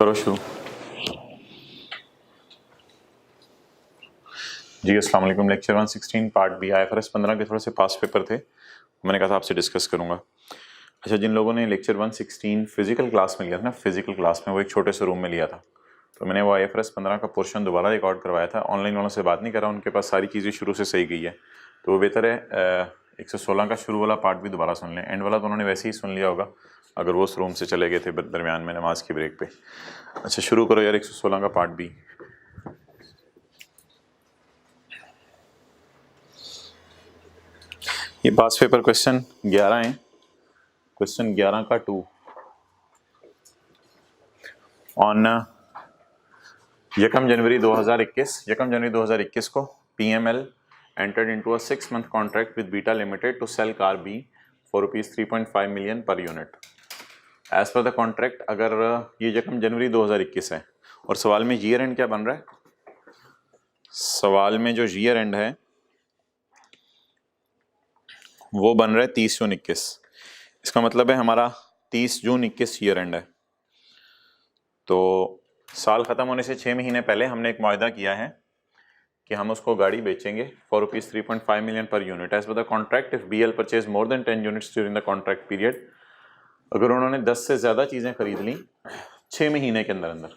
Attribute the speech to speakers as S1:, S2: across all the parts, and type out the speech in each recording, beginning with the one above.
S1: करो शुरू। जी अस्सलाम वालेकुम। लेक्चर 116 पार्ट बी IFRS 15 के थोड़े से पास पेपर थे, मैंने कहा था आपसे डिस्कस करूंगा। अच्छा, जिन लोगों ने लेक्चर 116 फिजिकल क्लास में लिया था ना, फिजिकल क्लास में वो एक छोटे से रूम में लिया था, तो मैंने वो IFRS 15 का पोर्शन दोबारा रिकॉर्ड करवाया था। ऑनलाइन वालों से बात नहीं कर रहा, उनके पास सारी चीज़ें शुरू से सही गई है, तो वो बेहतर है 116 का शुरू वाला पार्ट भी दोबारा सुन लें। एंड वाला तो उन्होंने वैसे ही सुन लिया होगा अगर वो उस रूम से चले गए थे दरमियान में नमाज की ब्रेक पे। अच्छा शुरू करो यार 116 का पार्ट बी। ये पास पेपर क्वेश्चन 11 है, क्वेश्चन 11 का 2 ऑन 1 जनवरी 2021 को PML entered into a 6-month contract with Beta Limited to sell car B for ₹3.5 million per unit. As per the contract, अगर ये 1 जनवरी 2021 है और सवाल में ईयर एंड क्या बन रहा है, सवाल में जो ईयर एंड है वो बन रहा है 30 जून 21। इसका मतलब है हमारा 30 जून 21 ईयर एंड है, तो साल ख़त्म होने से 6 महीने पहले हमने एक मुआहदा किया है कि हम उसको गाड़ी बेचेंगे for ₹3.5 million per unit. As per the contract if BL purchase more than 10 units during the contract period, अगर उन्होंने 10 से ज़्यादा चीज़ें खरीद ली 6 महीने के अंदर अंदर,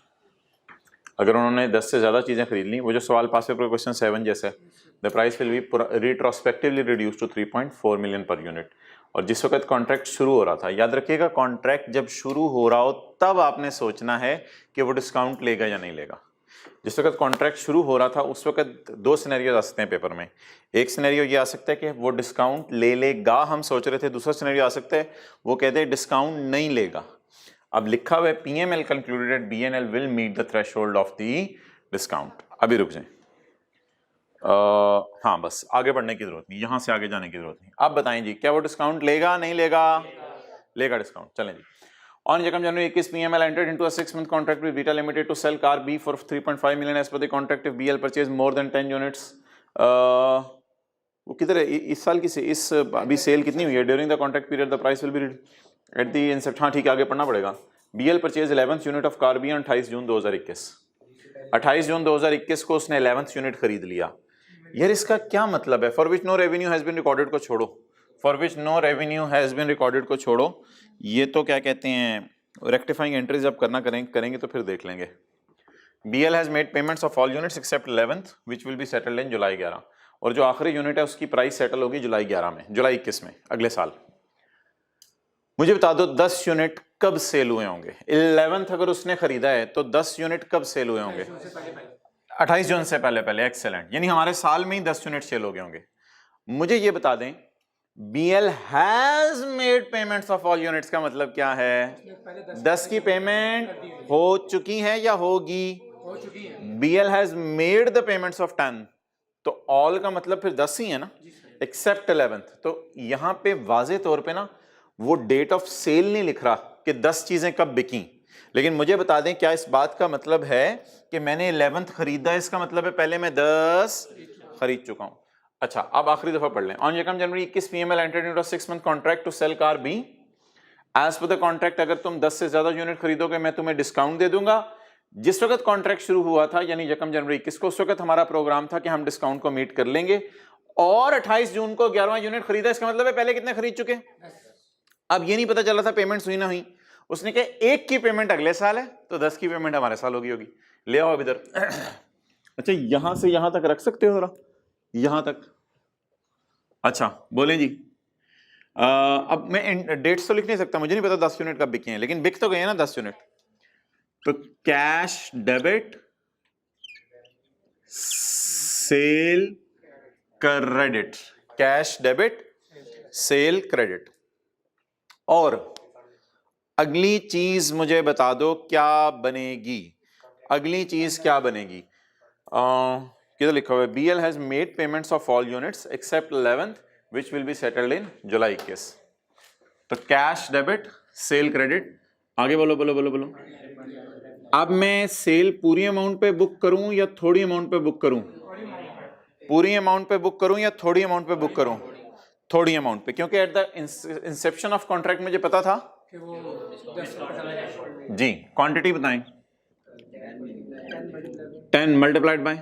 S1: अगर उन्होंने 10 से ज़्यादा चीज़ें खरीद ली, वो जो सवाल पास पेपर क्वेश्चन 7 जैसा है, the price will be retrospectively reduce to 3.4 million per unit. और जिस वक्त कॉन्ट्रैक्ट शुरू हो रहा था, याद रखिएगा कॉन्ट्रैक्ट जब शुरू हो रहा हो तब आपने सोचना है कि वो डिस्काउंट लेगा या नहीं लेगा। जिस वक्त कॉन्ट्रैक्ट शुरू हो रहा था उस वक्त 2 सिनेरियो आ सकते हैं पेपर में। एक सिनेरियो ये आ सकता है कि वो डिस्काउंट ले लेगा, हम सोच रहे थे। दूसरा सिनेरियो आ सकता है वो कहते हैं डिस्काउंट नहीं लेगा। अब लिखा हुआ है PML concluded BNL will meet the threshold of the discount. अभी रुक जाएं, हाँ बस आगे बढ़ने की जरूरत नहीं, यहां से आगे जाने की जरूरत नहीं। आप बताएं जी, क्या वो डिस्काउंट लेगा नहीं लेगा? लेगा डिस्काउंट। चलें जी। On 1 January 21, PML entered into a 6-month contract with Beta Limited to sell car B for 3.5 million as per the contract if BL purchase more than 10 units. वो किधर है इस साल की से इस अभी सेल कितनी हुई है? During the contract period the price will B at the incept. हाँ ठीक है, आगे पढ़ना पड़ेगा। BL purchase 11th unit of car B on 28 जून 2021। 28 जून 2021 को उसने 11th यूनिट खरीद लिया। यार इसका क्या मतलब है? For which no revenue has been recorded को छोड़ो, for which no revenue has been recorded को छोड़ो, ये तो क्या कहते हैं रेक्टिफाइंग एंट्रीज जब करना करेंगे तो फिर देख लेंगे। BL has made payments of all units except 11th which will be settled in July 11, और जो आखिरी यूनिट है उसकी प्राइस सेटल होगी जुलाई 21 में, अगले साल। मुझे बता दो 10 यूनिट कब सेल हुए होंगे? 11th अगर उसने खरीदा है तो 10 यूनिट कब सेल हुए होंगे? 28 जून से पहले। एक्सेलेंट, यानी हमारे साल में ही 10 यूनिट सेल हो गए होंगे। मुझे ये बता दें BL has made payments of all units का मतलब क्या है? 10 की पेमेंट हो चुकी है या होगी? हो चुकी है। BL has made the payments of 10, तो ऑल का मतलब फिर 10 ही है ना, एक्सेप्ट 11th। तो यहां पे वाजे तौर पे ना वो डेट ऑफ सेल नहीं लिख रहा कि 10 चीजें कब बिकी, लेकिन मुझे बता दें क्या इस बात का मतलब है कि मैंने 11th खरीदा, इसका मतलब है पहले मैं 10 खरीद चुका हूं। अच्छा, अब आखिरी दफा पढ़ लें। On 1 January 21 PML entered into a 6-month contract to sell car B। As per the contract अगर तुम 10 से ज्यादा यूनिट खरीदोगे मैं तुम्हें डिस्काउंट दे दूंगा। जिस वक्त कॉन्ट्रैक्ट शुरू हुआ था यानी 1 जनवरी 21 को, उस वक्त हमारा प्रोग्राम था कि हम डिस्काउंट को मीट कर लेंगे, और 28 जून को 11वां यूनिट खरीदा। इसका मतलब है पहले कितने खरीद चुके? अब ये नहीं पता चला था पेमेंट्स हुई ना हुई। उसने कहा 1 की पेमेंट अगले साल है तो 10 की पेमेंट हमारे साल होगी। ले आओ अब इधर। अच्छा, यहां से यहां तक रख सकते हो जरा, यहां तक। अच्छा बोलें जी। अब मैं डेट्स तो लिख नहीं सकता, मुझे नहीं पता 10 यूनिट कब बिके हैं, लेकिन बिक तो गए ना 10 यूनिट। तो cash debit sale credit, cash debit sale credit. और अगली चीज मुझे बता दो क्या बनेगी? अगली चीज क्या बनेगी? किधर लिखा हुआ है? BL has made payments of all units except 11th which will be settled in July 21। तो कैश डेबिट सेल क्रेडिट, आगे बोलो बोलो बोलो बोलो। अब मैं सेल पूरी अमाउंट पे बुक करूं या थोड़ी अमाउंट पे बुक करूं? पूरी अमाउंट पे बुक करूं या थोड़ी अमाउंट पे बुक करूं? थोड़ी अमाउंट पे, क्योंकि eight the inception of contract मुझे पता था कि वो जी। क्वांटिटी बताएं। 10 मल्टीप्लाइड बाय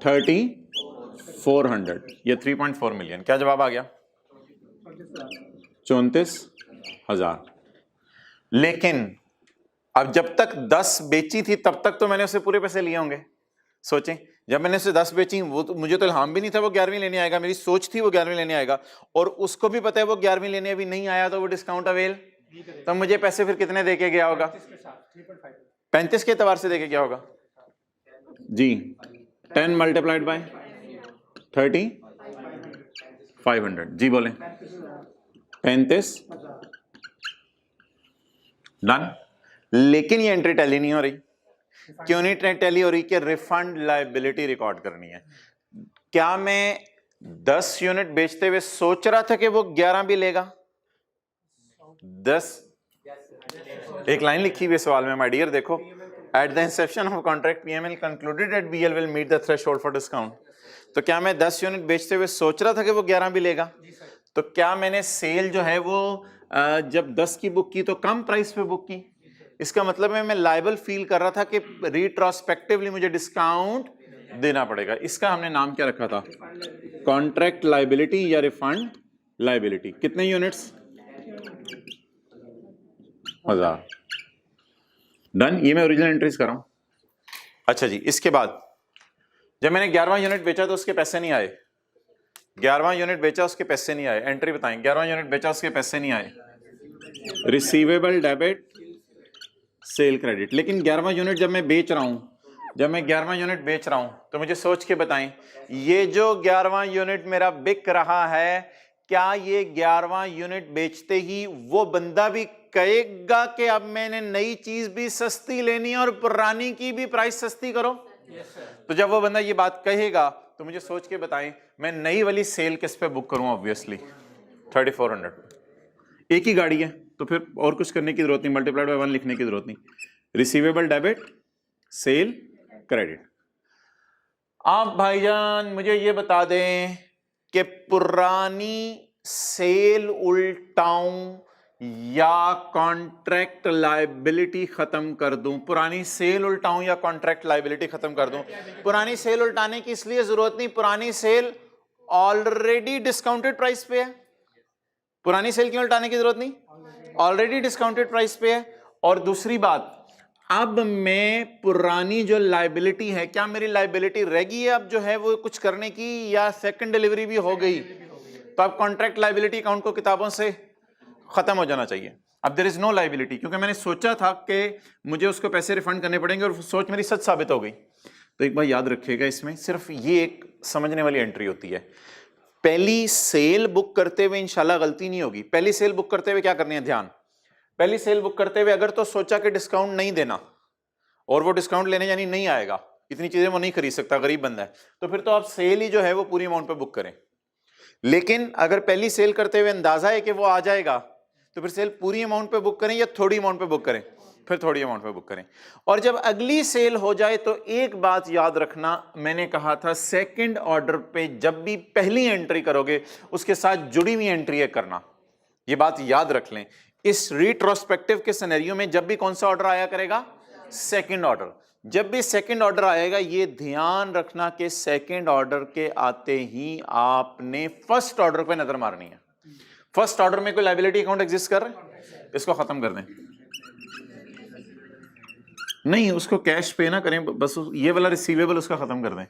S1: 3400, ये 3.4 मिलियन। क्या जवाब आ गया? 34,000। लेकिन अब जब तक 10 बेची थी तब तक तो मैंने उससे पूरे पैसे लिए होंगे। सोचें, जब मैंने उसे 10 बेची, वो तो मुझे तो इल्हाम भी नहीं था वो 11वीं लेने आएगा, मेरी सोच थी वो 11वीं लेने आएगा, और उसको भी पता है वो 11वीं लेने अभी नहीं आया, तो वो डिस्काउंट अवेल, तो मुझे पैसे फिर कितने देके गया होगा? 35 के एतबार से देके गया होगा जी। 10 मल्टीप्लाइड बाय 3500, जी बोले 35। डन। लेकिन ये एंट्री टैली नहीं हो रही। क्यों नहीं टैली हो रही? कि रिफंड लायबिलिटी रिकॉर्ड करनी है। क्या मैं 10 यूनिट बेचते हुए सोच रहा था कि वो 11 भी लेगा? 10, एक लाइन लिखी हुई सवाल में माय डियर, देखो, at the inception of contract PML concluded that BL will meet the threshold for discount. तो क्या मैं 10 यूनिट बेचते हुए सोच रहा था कि वो 11 भी लेगा? तो क्या मैंने सेल जो है वो जब 10 की बुक की तो कम प्राइस पे बुक की? इसका मतलब है मैं लायबल फील कर रहा था कि रिट्रोस्पेक्टिवली मुझे डिस्काउंट देना पड़ेगा। इसका हमने नाम क्या रखा था? कॉन्ट्रैक्ट लायबिलिटी या रिफंड लायबिलिटी। कितने यूनिट्स? 1000। डन। ये मैं ओरिजिनल एंट्रीज कर रहा हूं। अच्छा जी, इसके बाद जब मैंने 11वां यूनिट बेचा तो उसके पैसे नहीं आए। 11वां यूनिट बेचा, उसके पैसे नहीं आए। एंट्री बताएं, 11वां यूनिट बेचा, उसके पैसे नहीं आए। Receivable debit sale credit. लेकिन 11वां यूनिट जब मैं बेच रहा हूं, जब मैं 11वां यूनिट बेच रहा हूं, तो मुझे सोच के बताएं, ये जो 11वां यूनिट मेरा बिक रहा है, क्या ये 11वां यूनिट बेचते ही वो बंदा भी कहेगा कि अब मैंने नई चीज भी सस्ती लेनी है और पुरानी की भी प्राइस सस्ती करो? तो जब वो बंदा ये बात कहेगा तो मुझे सोच के बताएं, मैं नई वाली सेल किस पे बुक करूं? ऑब्वियसली 3400। एक ही गाड़ी है तो फिर और कुछ करने की जरूरत नहीं, मल्टीप्लाइड बाय 1 लिखने की जरूरत नहीं। Receivable debit sale credit. आप भाईजान मुझे ये बता दें कि पुरानी सेल उल्टाऊं या कॉन्ट्रैक्ट लायबिलिटी खत्म कर दूं? पुरानी सेल उल्टाऊं या कॉन्ट्रैक्ट लायबिलिटी खत्म कर दूं? पुरानी सेल उल्टाने की इसलिए जरूरत नहीं, पुरानी सेल ऑलरेडी डिस्काउंटेड प्राइस पे है। पुरानी सेल क्यों उल्टाने की जरूरत नहीं? ऑलरेडी डिस्काउंटेड प्राइस पे है। और दूसरी बात, अब मैं पुरानी जो लायबिलिटी है, क्या मेरी लायबिलिटी रह गई है अब जो है वो कुछ करने की, या सेकंड डिलीवरी भी हो गई? तो अब कॉन्ट्रैक्ट लायबिलिटी अकाउंट को किताबों से खत्म हो जाना चाहिए। अब देयर इज नो लायबिलिटी, क्योंकि मैंने सोचा था कि मुझे उसको पैसे रिफंड करने पड़ेंगे और सोच मेरी सच साबित हो गई। तो एक बार याद रखिएगा, इसमें सिर्फ ये एक समझने वाली एंट्री होती है। पहली सेल बुक करते हुए इंशाल्लाह गलती नहीं होगी। पहली सेल बुक करते हुए क्या करनी है? ध्यान, पहली सेल बुक करते हुए अगर तो सोचा कि डिस्काउंट नहीं देना और वो डिस्काउंट लेने यानी नहीं आएगा, इतनी चीजें वो नहीं खरीद सकता, गरीब बंदा है, तो फिर तो आप सेल ही जो है वो पूरी अमाउंट पे बुक करें। लेकिन अगर पहली सेल करते हुए अंदाजा है कि वो आ जाएगा, तो फिर सेल पूरी अमाउंट पे बुक करें या थोड़ी अमाउंट पे बुक करें? फिर थोड़ी अमाउंट पे बुक करें। और जब अगली सेल हो जाए तो एक बात याद रखना, मैंने कहा था सेकंड ऑर्डर पे जब भी पहली एंट्री करोगे उसके साथ जुड़ी हुई एंट्री है करना। ये बात याद रख लें। इस रिट्रोस्पेक्टिव के सिनेरियो में जब भी कौन सा ऑर्डर आया करेगा? Second order. जब भी सेकंड ऑर्डर आएगा ये ध्यान रखना कि सेकंड ऑर्डर के आते ही आपने फर्स्ट ऑर्डर पे नजर मारनी है। फर्स्ट ऑर्डर में कोई लायबिलिटी अकाउंट एग्जिस्ट कर रहा है, इसको खत्म कर दें। नहीं, उसको कैश पे ना करें, बस ये वाला रिसीवेबल उसका खत्म कर दें।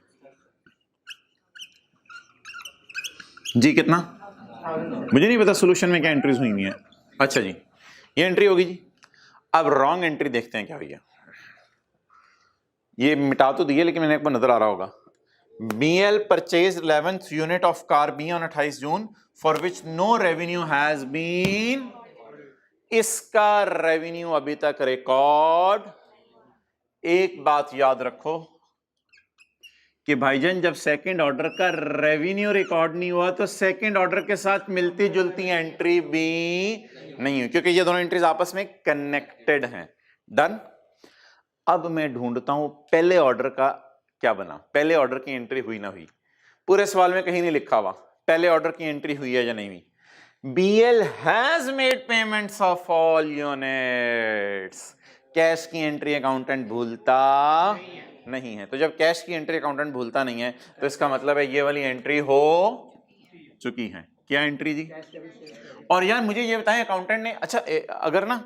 S1: जी कितना? मुझे नहीं पता सोल्यूशन में क्या एंट्रीज हुई है। अच्छा जी, ये एंट्री होगी जी। अब रॉन्ग एंट्री देखते हैं क्या भैया। ये मिटा तो दिए लेकिन मैंने एक बार नजर आ रहा होगा। BL purchase 11th unit of car B on 28 June for which no revenue has been. इसका रेवेन्यू अभी तक रिकॉर्ड। एक बात याद रखो कि भाईजान जब सेकंड ऑर्डर का रेवेन्यू रिकॉर्ड नहीं हुआ तो सेकंड ऑर्डर के साथ मिलती जुलती एंट्री भी नहीं हुई, क्योंकि ये दोनों एंट्रीज आपस में कनेक्टेड हैं। डन। अब मैं ढूंढता हूं पहले ऑर्डर का क्या बना, पहले ऑर्डर की एंट्री हुई ना हुई। पूरे सवाल में कहीं नहीं लिखा हुआ पहले ऑर्डर की एंट्री हुई है या नहीं हुई। BL has made payments of all units. Cash की एंट्री अकाउंटेंट भूलता नहीं है। तो जब कैश की एंट्री अकाउंटेंट भूलता नहीं है तो इसका मतलब है ये वाली एंट्री हो चुकी है। क्या एंट्री जी? और यार मुझे ये बताएं अकाउंटेंट ने, अच्छा अगर ना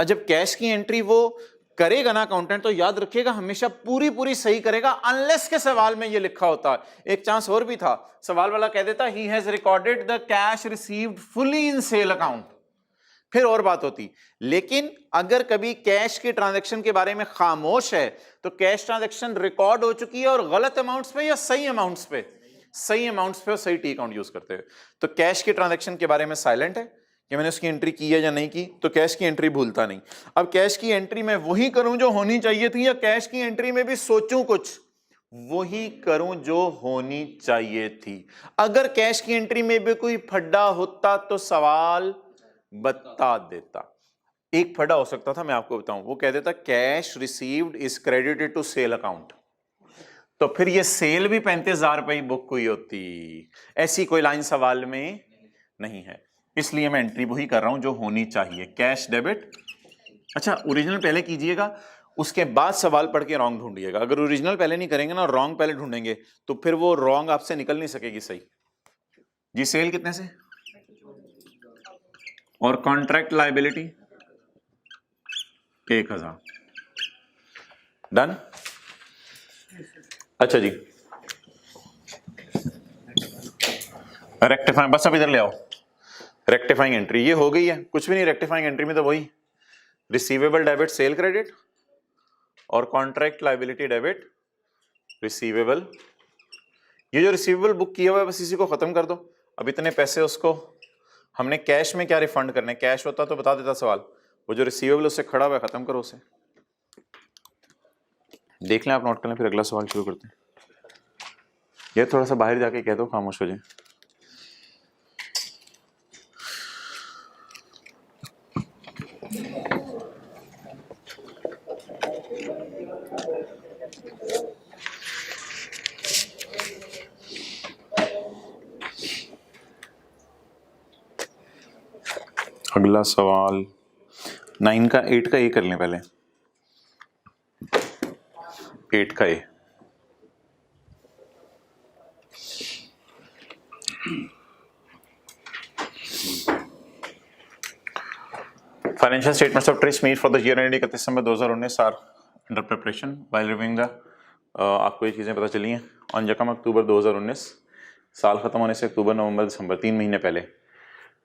S1: जब कैश की एंट्री वो करेगा ना अकाउंटेंट, तो याद रखिएगा हमेशा पूरी पूरी सही करेगा, अनलेस के सवाल में ये लिखा होता है। एक चांस और भी था, सवाल वाला कह देता he has recorded the cash received fully in sale account, फिर और बात होती। लेकिन अगर कभी कैश के ट्रांजैक्शन के बारे में खामोश है तो कैश ट्रांजैक्शन रिकॉर्ड हो चुकी है और गलत अमाउंट्स पे या सही अमाउंट्स पे, सही अमाउंट्स पे और सही टी अकाउंट यूज करते हैं, तो कैश के ट्रांजैक्शन के बारे में साइलेंट है कि मैंने उसकी एंट्री की है या नहीं की, तो कैश की एंट्री भूलता नहीं। अब कैश की एंट्री में वही करूं जो होनी चाहिए थी, या कैश की एंट्री में भी सोचूं कुछ, वही करूं जो होनी चाहिए थी। अगर कैश की एंट्री में भी कोई फड्डा होता तो सवाल बता देता। एक फड्डा हो सकता था, मैं आपको बताऊं, वो कह देता cash received is credited to sale account, तो फिर ये सेल भी 35,000 रुपए बुक हुई होती। ऐसी कोई लाइन सवाल में नहीं है, इसलिए मैं एंट्री वही कर रहा हूं जो होनी चाहिए, कैश डेबिट। अच्छा ओरिजिनल पहले कीजिएगा, उसके बाद सवाल पढ़ के रॉन्ग ढूंढिएगा। अगर ओरिजिनल पहले नहीं करेंगे ना, रॉन्ग पहले ढूंढेंगे, तो फिर वो रॉन्ग आपसे निकल नहीं सकेगी सही। जी सेल कितने से, और कॉन्ट्रैक्ट लायबिलिटी 1000, डन। अच्छा जी रेक्टिफाइंग, बस अब इधर ले आओ, रेक्टिफाइंग एंट्री ये हो गई है, कुछ भी नहीं रेक्टिफाइंग एंट्री में तो वही रिसीवेबल डेबिट सेल क्रेडिट और कॉन्ट्रैक्ट लायबिलिटी डेबिट रिसीवेबल। ये जो रिसीवेबल बुक किया हुआ है बस इसी को खत्म कर दो। अब इतने पैसे उसको हमने कैश में क्या रिफंड करने, कैश होता तो बता देता सवाल, वो जो रिसीवेबल उससे खड़ा हुआ है खत्म करो उसे। देख लें आप, नोट कर लें, फिर अगला सवाल शुरू करते हैं। ये थोड़ा सा बाहर जाके कह दो, खामोश हो जाए। अगला सवाल 9 का 8 का ए कर लें पहले, 8 का A. Financial statements of Trace made for the year end 31 December 2019 are under preparation while reviewing the, आपको ये चीज़ें पता चली हैं। ऑन यकम अक्टूबर 2019, साल खत्म होने से अक्टूबर नवंबर दिसंबर 3 महीने पहले,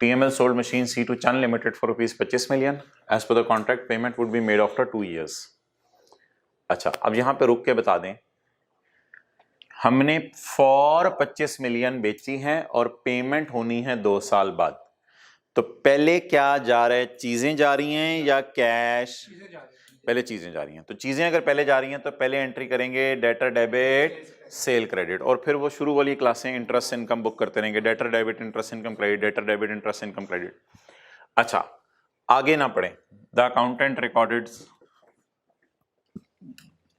S1: TML sold machine C to Chun Limited for rupees 25 million. As per the contract, payment would be made after 2 years. अच्छा अब यहां पे रुक के बता दें, हमने फॉर 25 मिलियन बेची है और पेमेंट होनी है 2 साल बाद, तो पहले क्या जा रहा है, चीजें जा रही हैं या कैश? पहले चीजें जा रही हैं। तो चीजें अगर पहले जा रही हैं तो पहले एंट्री करेंगे डेटर डेबिट सेल क्रेडिट, और फिर वो शुरू वाली क्लासें इंटरेस्ट इनकम बुक करते रहेंगे, debtor debit interest income credit, debtor debit interest income credit. अच्छा आगे ना पढ़े, द अकाउंटेंट रिकॉर्डेड,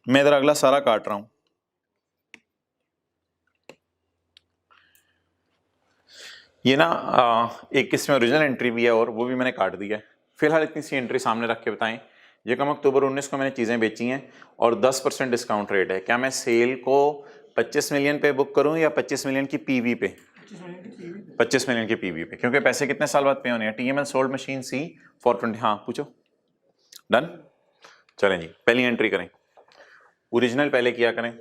S1: मैं इधर अगला सारा काट रहा हूं। ये ना एक किस्म ओरिजिनल एंट्री भी है और वो भी मैंने काट दिया है। फिलहाल इतनी सी एंट्री सामने रख के बताएं, ये कम अक्टूबर 19 को मैंने चीज़ें बेची हैं और 10% डिस्काउंट रेट है। क्या मैं सेल को 25 मिलियन पे बुक करूं या 25 मिलियन की पीवी पे? 25 मिलियन की पीवी पे, क्योंकि पैसे कितने साल बाद पे होने हैं। TML sold machine C for 20, हाँ पूछो, डन। चलें जी पहली एंट्री करें, ओरिजिनल पहले किया करें।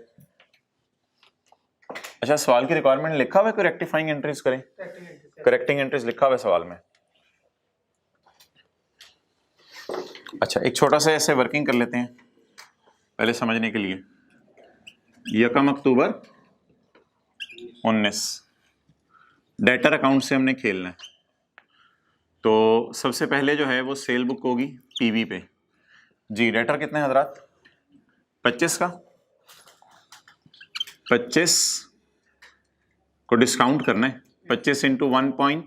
S1: अच्छा सवाल की रिक्वायरमेंट लिखा हुआ है कोई रेक्टिफाइंग एंट्रीज करें, करेक्टिंग एंट्रीज लिखा हुआ है सवाल में। अच्छा एक छोटा सा ऐसे वर्किंग कर लेते हैं पहले समझने के लिए। यकम अक्टूबर 19 डेटर अकाउंट से हमने खेलना है, तो सबसे पहले जो है वो सेल बुक होगी पीवी पे। जी डेटर कितने हजरात? 25 का, 25 को डिस्काउंट करना है, 25 इंटू 1.1,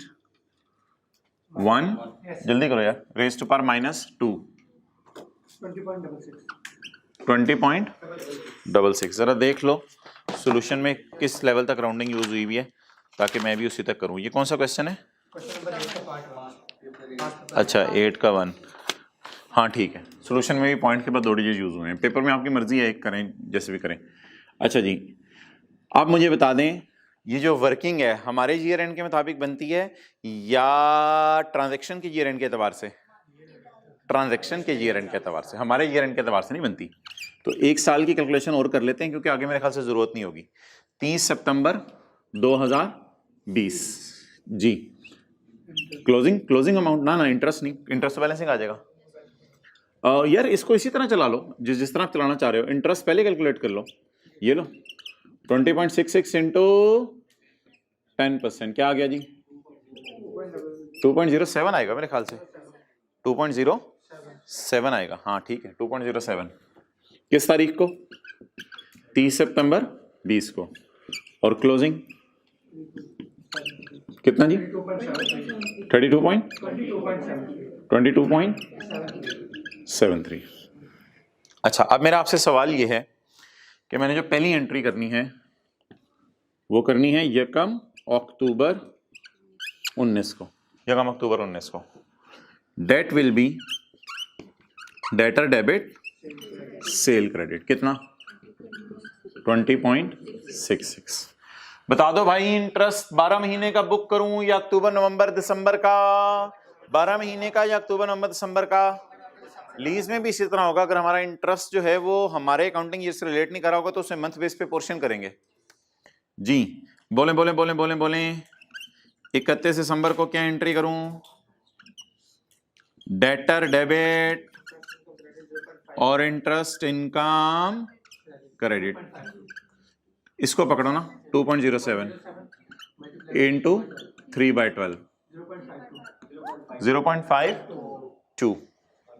S1: जल्दी करो यार, रेज टू पावर -2, 20.66। जरा देख लो सॉल्यूशन में किस लेवल तक राउंडिंग यूज हुई हुई है ताकि मैं भी उसी तक करूं। ये कौन सा क्वेश्चन है? अच्छा 8 का 1, हाँ ठीक है, सोल्यूशन में भी पॉइंट के बाद 2 डिजिट यूज हुए हैं, पेपर में आपकी मर्जी है, करें जैसे भी करें। अच्छा जी, आप मुझे बता दें ये जो वर्किंग है हमारे ईयर एंड के मुताबिक बनती है या ट्रांजैक्शन के ईयर एंड के एतबार से? ट्रांजैक्शन के ईयर एंड के एतबार से, हमारे ईयर एंड के एतबार से नहीं बनती। तो 1 साल की कैलकुलेशन और कर लेते हैं क्योंकि आगे मेरे ख्याल से जरूरत नहीं होगी। 30 सितंबर 2020 जी, क्लोजिंग अमाउंट ना इंटरेस्ट नहीं, इंटरेस्ट बैलेंसिंग आ जाएगा। यार इसको इसी तरह चला लो जिस तरह आप चलाना चाह रहे हो, इंटरेस्ट पहले कैलकुलेट कर लो। ये लो 20.66 इंटू 10%, क्या आ गया जी? 2.07 आएगा मेरे ख्याल से, 2.07 आएगा। हाँ ठीक है, 2.07 किस तारीख को? 30 सितंबर 20 को। और क्लोजिंग कितना जी? 22.73। अच्छा, अब मेरा आपसे सवाल ये है कि मैंने जो पहली एंट्री करनी है वो करनी है 1 अक्टूबर 19 को, 1 अक्टूबर 19 को। Date will be debtor debit sale credit, कितना? 20.66। बता दो भाई, इंटरेस्ट 12 महीने का बुक करूं या अक्टूबर नवंबर दिसंबर का? 12 महीने का या अक्टूबर नवंबर दिसंबर का? लीज में भी इसी तरह होगा, अगर हमारा इंटरेस्ट जो है वो हमारे अकाउंटिंग ईयर से रिलेट नहीं करा होगा तो उसे मंथ बेस पे पोर्शन करेंगे जी। बोले बोले बोले बोले बोले 31 दिसंबर को क्या एंट्री करूं? डेटर डेबिट और इंटरेस्ट इनकम क्रेडिट, इसको पकड़ो ना, 2.07 इंटू 3/12 0.52,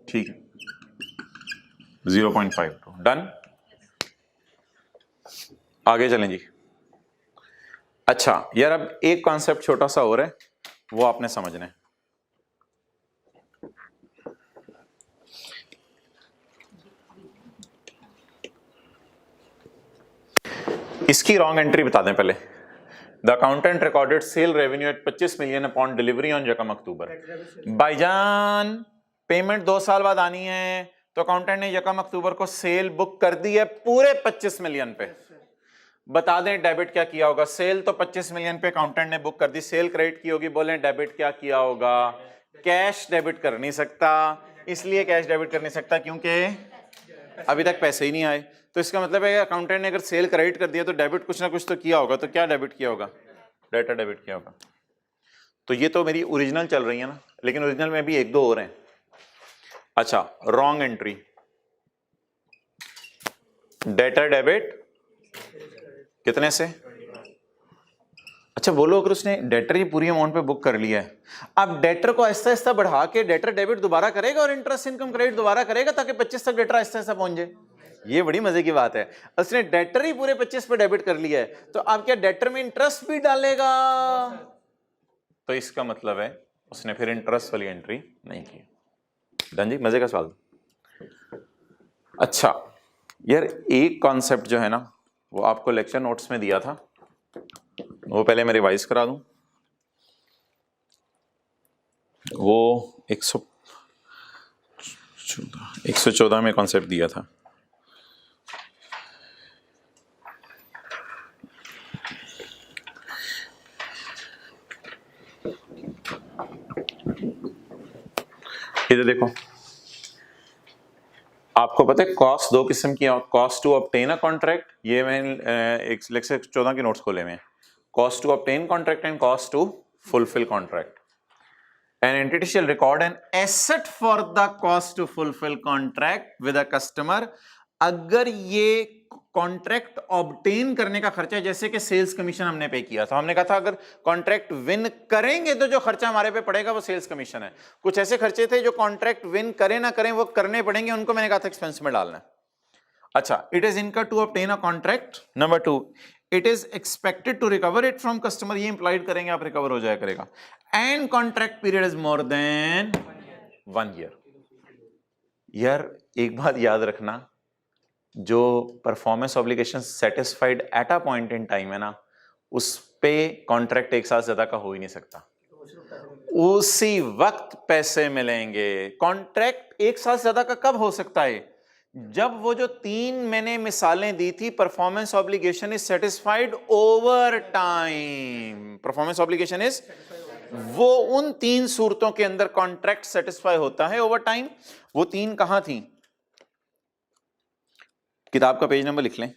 S1: ठीक है 0.52, डन। आगे चलें जी। अच्छा यार, अब एक कॉन्सेप्ट छोटा सा और है, वो आपने समझना है। इसकी रॉन्ग एंट्री बता दें पहले। The accountant recorded sale revenue at 25 million upon delivery on 1 October. भाईजान पेमेंट 2 साल बाद आनी है, तो अकाउंटेंट ने 1 अक्टूबर को सेल बुक कर दी है पूरे 25 मिलियन पे। बता दें डेबिट क्या किया होगा? सेल तो 25 मिलियन पे अकाउंटेंट ने बुक कर दी, सेल क्रेडिट की होगी, बोले डेबिट क्या किया होगा? कैश डेबिट कर नहीं सकता, इसलिए कैश डेबिट कर नहीं सकता क्योंकि अभी तक पैसे ही नहीं आए। तो इसका मतलब है अकाउंटेंट ने अगर सेल क्रेडिट कर दिया तो डेबिट कुछ ना कुछ तो किया होगा, तो क्या डेबिट किया होगा? डेटा डेबिट किया होगा। तो ये तो मेरी ओरिजिनल चल रही है ना, लेकिन ओरिजिनल में भी 1-2 और हैं। अच्छा, रॉन्ग एंट्री, डेटा डेबिट कितने से? अच्छा बोलो, अगर उसने डेटर ही पूरी अमाउंट पे बुक कर लिया है, अब डेटर को आहिस्ता आहिस्ता बढ़ा के डेटर डेबिट दोबारा करेगा और इंटरेस्ट इनकम क्रेडिट दोबारा करेगा ताकि 25 तक डेटर आहिस्ता आहिस्ता पहुंच जाए। ये बड़ी मजे की बात है, उसने डेटर ही पूरे 25 पे डेबिट कर लिया है, तो अब क्या डेटर में इंटरेस्ट भी डालेगा? तो इसका मतलब है उसने फिर इंटरेस्ट वाली एंट्री नहीं की। डन जी, मजे का सवाल। अच्छा यार, एक कॉन्सेप्ट जो है ना वो आपको लेक्चर नोट्स में दिया था, वो पहले मैं रिवाइज करा दूं। वो 114 में कॉन्सेप्ट दिया था। इधर देखो, आपको पता है कॉस्ट 2 किस्म की है, cost to obtain a contract, ये मैंने एक लेक्चर 14 के नोट्स खोले में, cost to obtain contract and cost to fulfil contract. An entity shall record an asset for the cost to fulfill contract with a customer अगर ये contract obtain करने का खर्चा, जैसे कि सेल्स कमीशन हमने पे किया था, हमने कहा था अगर कॉन्ट्रैक्ट विन करेंगे तो जो खर्चा हमारे पे पड़ेगा वो सेल्स कमीशन है। कुछ ऐसे खर्चे थे जो कॉन्ट्रैक्ट विन करें ना करें वो करने पड़ेंगे, उनको मैंने कहा था एक्सपेंस में डालना है। अच्छा, it is income to obtain a contract. Number 2, it is expected to recover it from customer, ये इंप्लाइड करेंगे आप रिकवर हो जाया करेगा। And contract period is more than 1 year. यार एक बात याद रखना, जो performance obligation satisfied at a point in time है ना, उस पे कॉन्ट्रैक्ट 1 साल से ज्यादा का हो ही नहीं सकता। उसी वक्त पैसे मिलेंगे। कॉन्ट्रैक्ट 1 साल से ज्यादा का कब हो सकता है? जब वो जो 3 मैंने मिसालें दी थी, performance obligation is satisfied over time. Performance obligation is, वो उन 3 सूरतों के अंदर कॉन्ट्रैक्ट सेटिस्फाई होता है ओवर टाइम। वो 3 कहां थी? किताब का पेज नंबर लिख लें।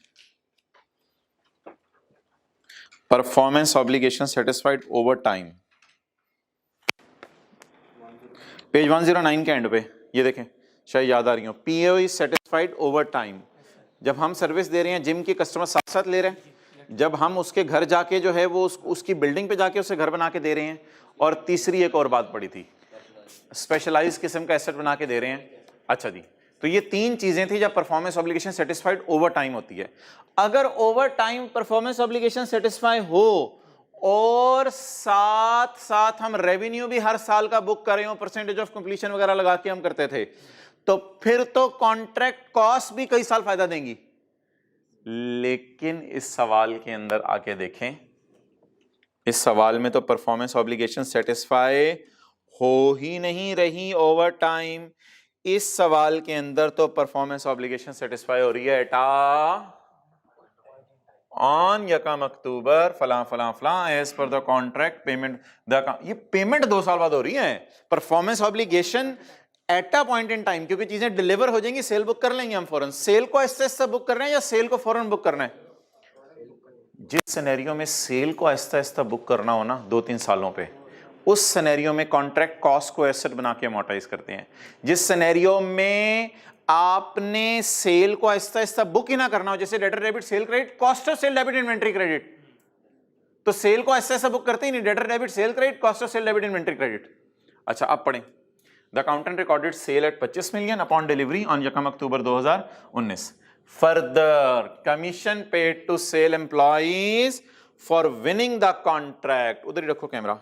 S1: Performance obligation satisfied over time, page 109 के एंड पे, ये देखें, शायद याद आ रही हो। PO is satisfied over time. जब हम सर्विस दे रहे हैं, जिम के कस्टमर साथ साथ ले रहे हैं, जब हम उसके घर जाके जो है वो उसकी बिल्डिंग पे जाके उसे घर बना के दे रहे हैं, और तीसरी एक और बात पड़ी थी, स्पेशलाइज किस्म का एसेट बना के दे रहे हैं। अच्छा जी, तो ये 3 चीजें थी जब performance obligation satisfied over time होती है। अगर over time performance obligation satisfy हो और साथ साथ हम रेवेन्यू भी हर साल का बुक कर रहे हो, परसेंटेज ऑफ कंप्लीशन वगैरह लगा के हम करते थे, तो फिर तो कॉन्ट्रैक्ट कॉस्ट भी कई साल फायदा देंगी। लेकिन इस सवाल के अंदर आके देखें, इस सवाल में तो परफॉर्मेंस ऑब्लिगेशन सेटिस्फाई हो ही नहीं रही ओवर टाइम। इस सवाल के अंदर तो परफॉर्मेंस ऑब्लिगेशन सेटिस्फाई हो रही है एटा ऑन यकम अक्टूबर फला फला फला as per the contract payment ये पेमेंट 2 साल बाद हो रही है। Performance obligation at a point in time, क्योंकि चीजें डिलीवर हो जाएंगी, सेल बुक कर लेंगे हम फौरन। सेल को ऐसे ऐसे बुक कर रहे हैं या सेल को फौरन बुक करना है? जिस सिनेरियो में सेल को ऐसा ऐसा बुक करना हो ना 2-3 सालों पे, उस सिनेरियो में कॉन्ट्रैक्ट कॉस्ट को एसेट बना के अमोर्टाइज करते हैं। जिस सिनेरियो में आपने सेल को ऐसा ऐसा बुक ही ना करना हो, जैसे debtor debit sale credit, cost of sale debit inventory credit, तो सेल को ऐसा ऐसा बुक करते ही नहीं, debtor debit sale credit, cost of sale debit inventory credit. अच्छा, अब पढ़ें। The accountant recorded sale at 25 million upon delivery on यकम October 2019। Further commission paid to sale employees for winning the contract, उधर ही रखो camera.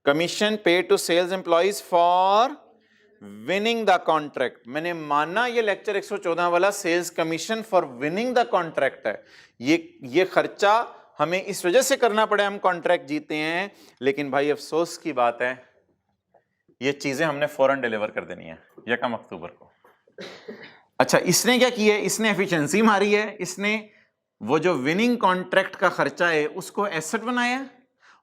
S1: Commission paid to sales employees for winning the contract. मैंने माना ये लेक्चर 114 वाला sales commission for winning the contract है। ये खर्चा हमें इस वजह से करना पड़े, हम कॉन्ट्रैक्ट जीते हैं, लेकिन भाई अफसोस की बात है ये चीजें हमने फौरन डिलीवर कर देनी है यकम अक्टूबर को। अच्छा, इसने क्या किया? इसने एफिशिएंसी मारी है, इसने वो जो विनिंग कॉन्ट्रैक्ट का खर्चा है उसको एसेट बनाया,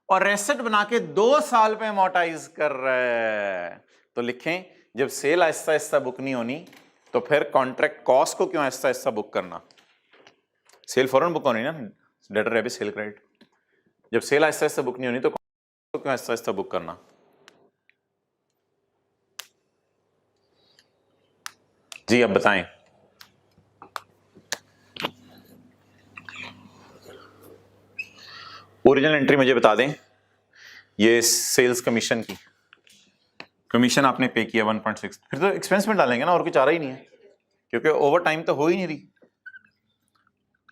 S1: और एसेट बना के 2 साल पे अमोर्टाइज कर रहा है। तो लिखें, जब सेल आहिस्ता आहिस्ता बुक नहीं होनी, तो फिर कॉन्ट्रैक्ट कॉस्ट को क्यों आहिस्ता आहिस्ता बुक करना? सेल फौरन बुक होनी ना, डेटर डेबिट सेल क्रेडिट। जब सेल आहिस्ता आहिस्ता बुक नहीं होनी तो क्यों आहिस्ता आहिस्ता बुक करना? जी अब बताएं। ओरिजिनल एंट्री मुझे बता दें, ये सेल्स कमीशन की कमीशन आपने पे किया 1.6, फिर तो एक्सपेंस में डालेंगे ना, और कुछ आ रहा ही नहीं है, क्योंकि ओवर टाइम तो हो ही नहीं रही।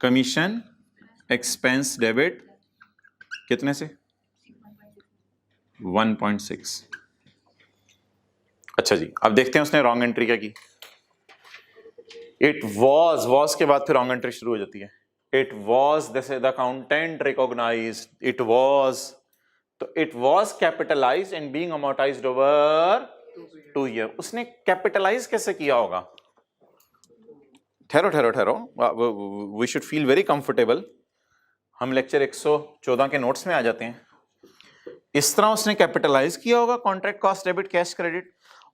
S1: कमीशन एक्सपेंस डेबिट कितने से? 1.6। अच्छा जी, अब देखते हैं उसने रॉन्ग एंट्री क्या की। इट वॉज के बाद फिर रॉन्ग एंट्री शुरू हो जाती है। इट वॉज, जैसे the accountant recognise it was, तो it was capitalised and being amortised over 2 year. उसने कैपिटलाइज कैसे किया होगा? ठहरो, we should feel very comfortable. हम लेक्चर 114 के नोट्स में आ जाते हैं। इस तरह उसने कैपिटलाइज किया होगा contract cost debit cash credit,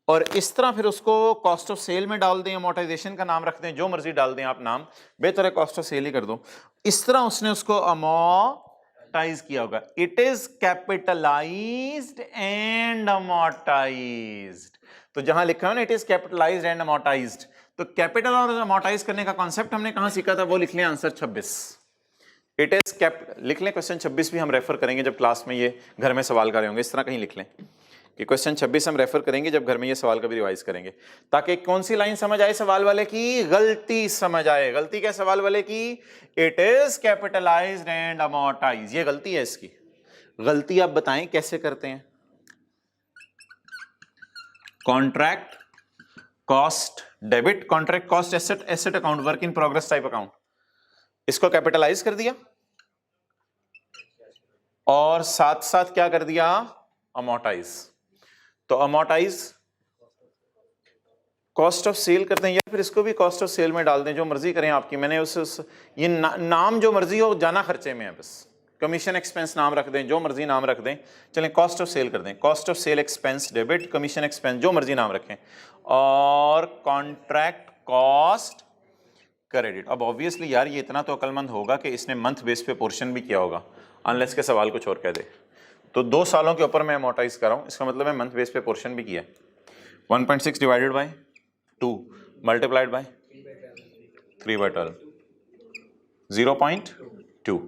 S1: और इस तरह फिर उसको कॉस्ट ऑफ सेल में डाल दें, अमोर्टाइजेशन का नाम रख दें, जो मर्जी डाल दें आप नाम, बेहतर है कॉस्ट ऑफ सेल ही कर दो। इस तरह उसने उसको अमोर्टाइज किया होगा। It is capitalised and amortised, तो जहां लिखा है ना it is capitalised and amortised, तो कैपिटल और अमोर्टाइज करने का कॉन्सेप्ट हमने कहां सीखा था? वो लिख लें, आंसर 26। इट इज लिख लें, क्वेश्चन 26 भी हम रेफर करेंगे जब क्लास में ये घर में सवाल कर रहे होंगे। इस तरह कहीं लिख लें कि क्वेश्चन 26 हम रेफर करेंगे जब घर में ये सवाल का भी रिवाइज करेंगे, ताकि कौन सी लाइन समझ आए सवाल वाले की? गलती समझ आए। गलती क्या सवाल वाले की? It is capitalised and amortise, ये गलती है इसकी। गलती आप बताएं कैसे करते हैं? Contract cost debit, contract cost asset, asset account, work in progress type account, इसको कैपिटलाइज कर दिया और साथ साथ क्या कर दिया? अमोर्टाइज, तो अमोर्टाइज कॉस्ट ऑफ सेल करते हैं या फिर इसको भी कॉस्ट ऑफ सेल में डाल दें, जो मर्जी करें आपकी। मैंने ये नाम जो मर्जी हो जाना खर्चे में है, बस कमीशन एक्सपेंस नाम रख दें, जो मर्जी नाम रख दें, चलें कॉस्ट ऑफ सेल कर दें, cost of sale expense debit, commission expense जो मर्जी नाम रखें, और कॉन्ट्रैक्ट कॉस्ट क्रेडिट। अब ऑब्वियसली यार ये इतना तो अक्लमंद होगा कि इसने मंथ बेस पे पोर्शन भी किया होगा, अनलेस के सवाल कुछ और कह दे। तो 2 सालों के ऊपर मैं अमोर्टाइज कर रहा हूँ, इसका मतलब है मंथ बेस पे पोर्शन भी किया। 1.6 डिवाइडेड बाय 2 मल्टीप्लाइड बाय 3/12 0.2।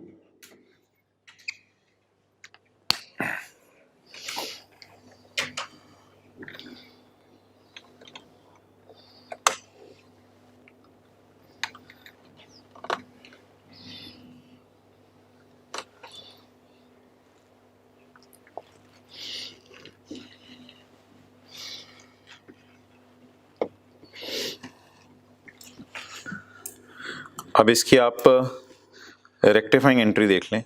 S1: अब इसकी आप रेक्टिफाइंग एंट्री देख लें।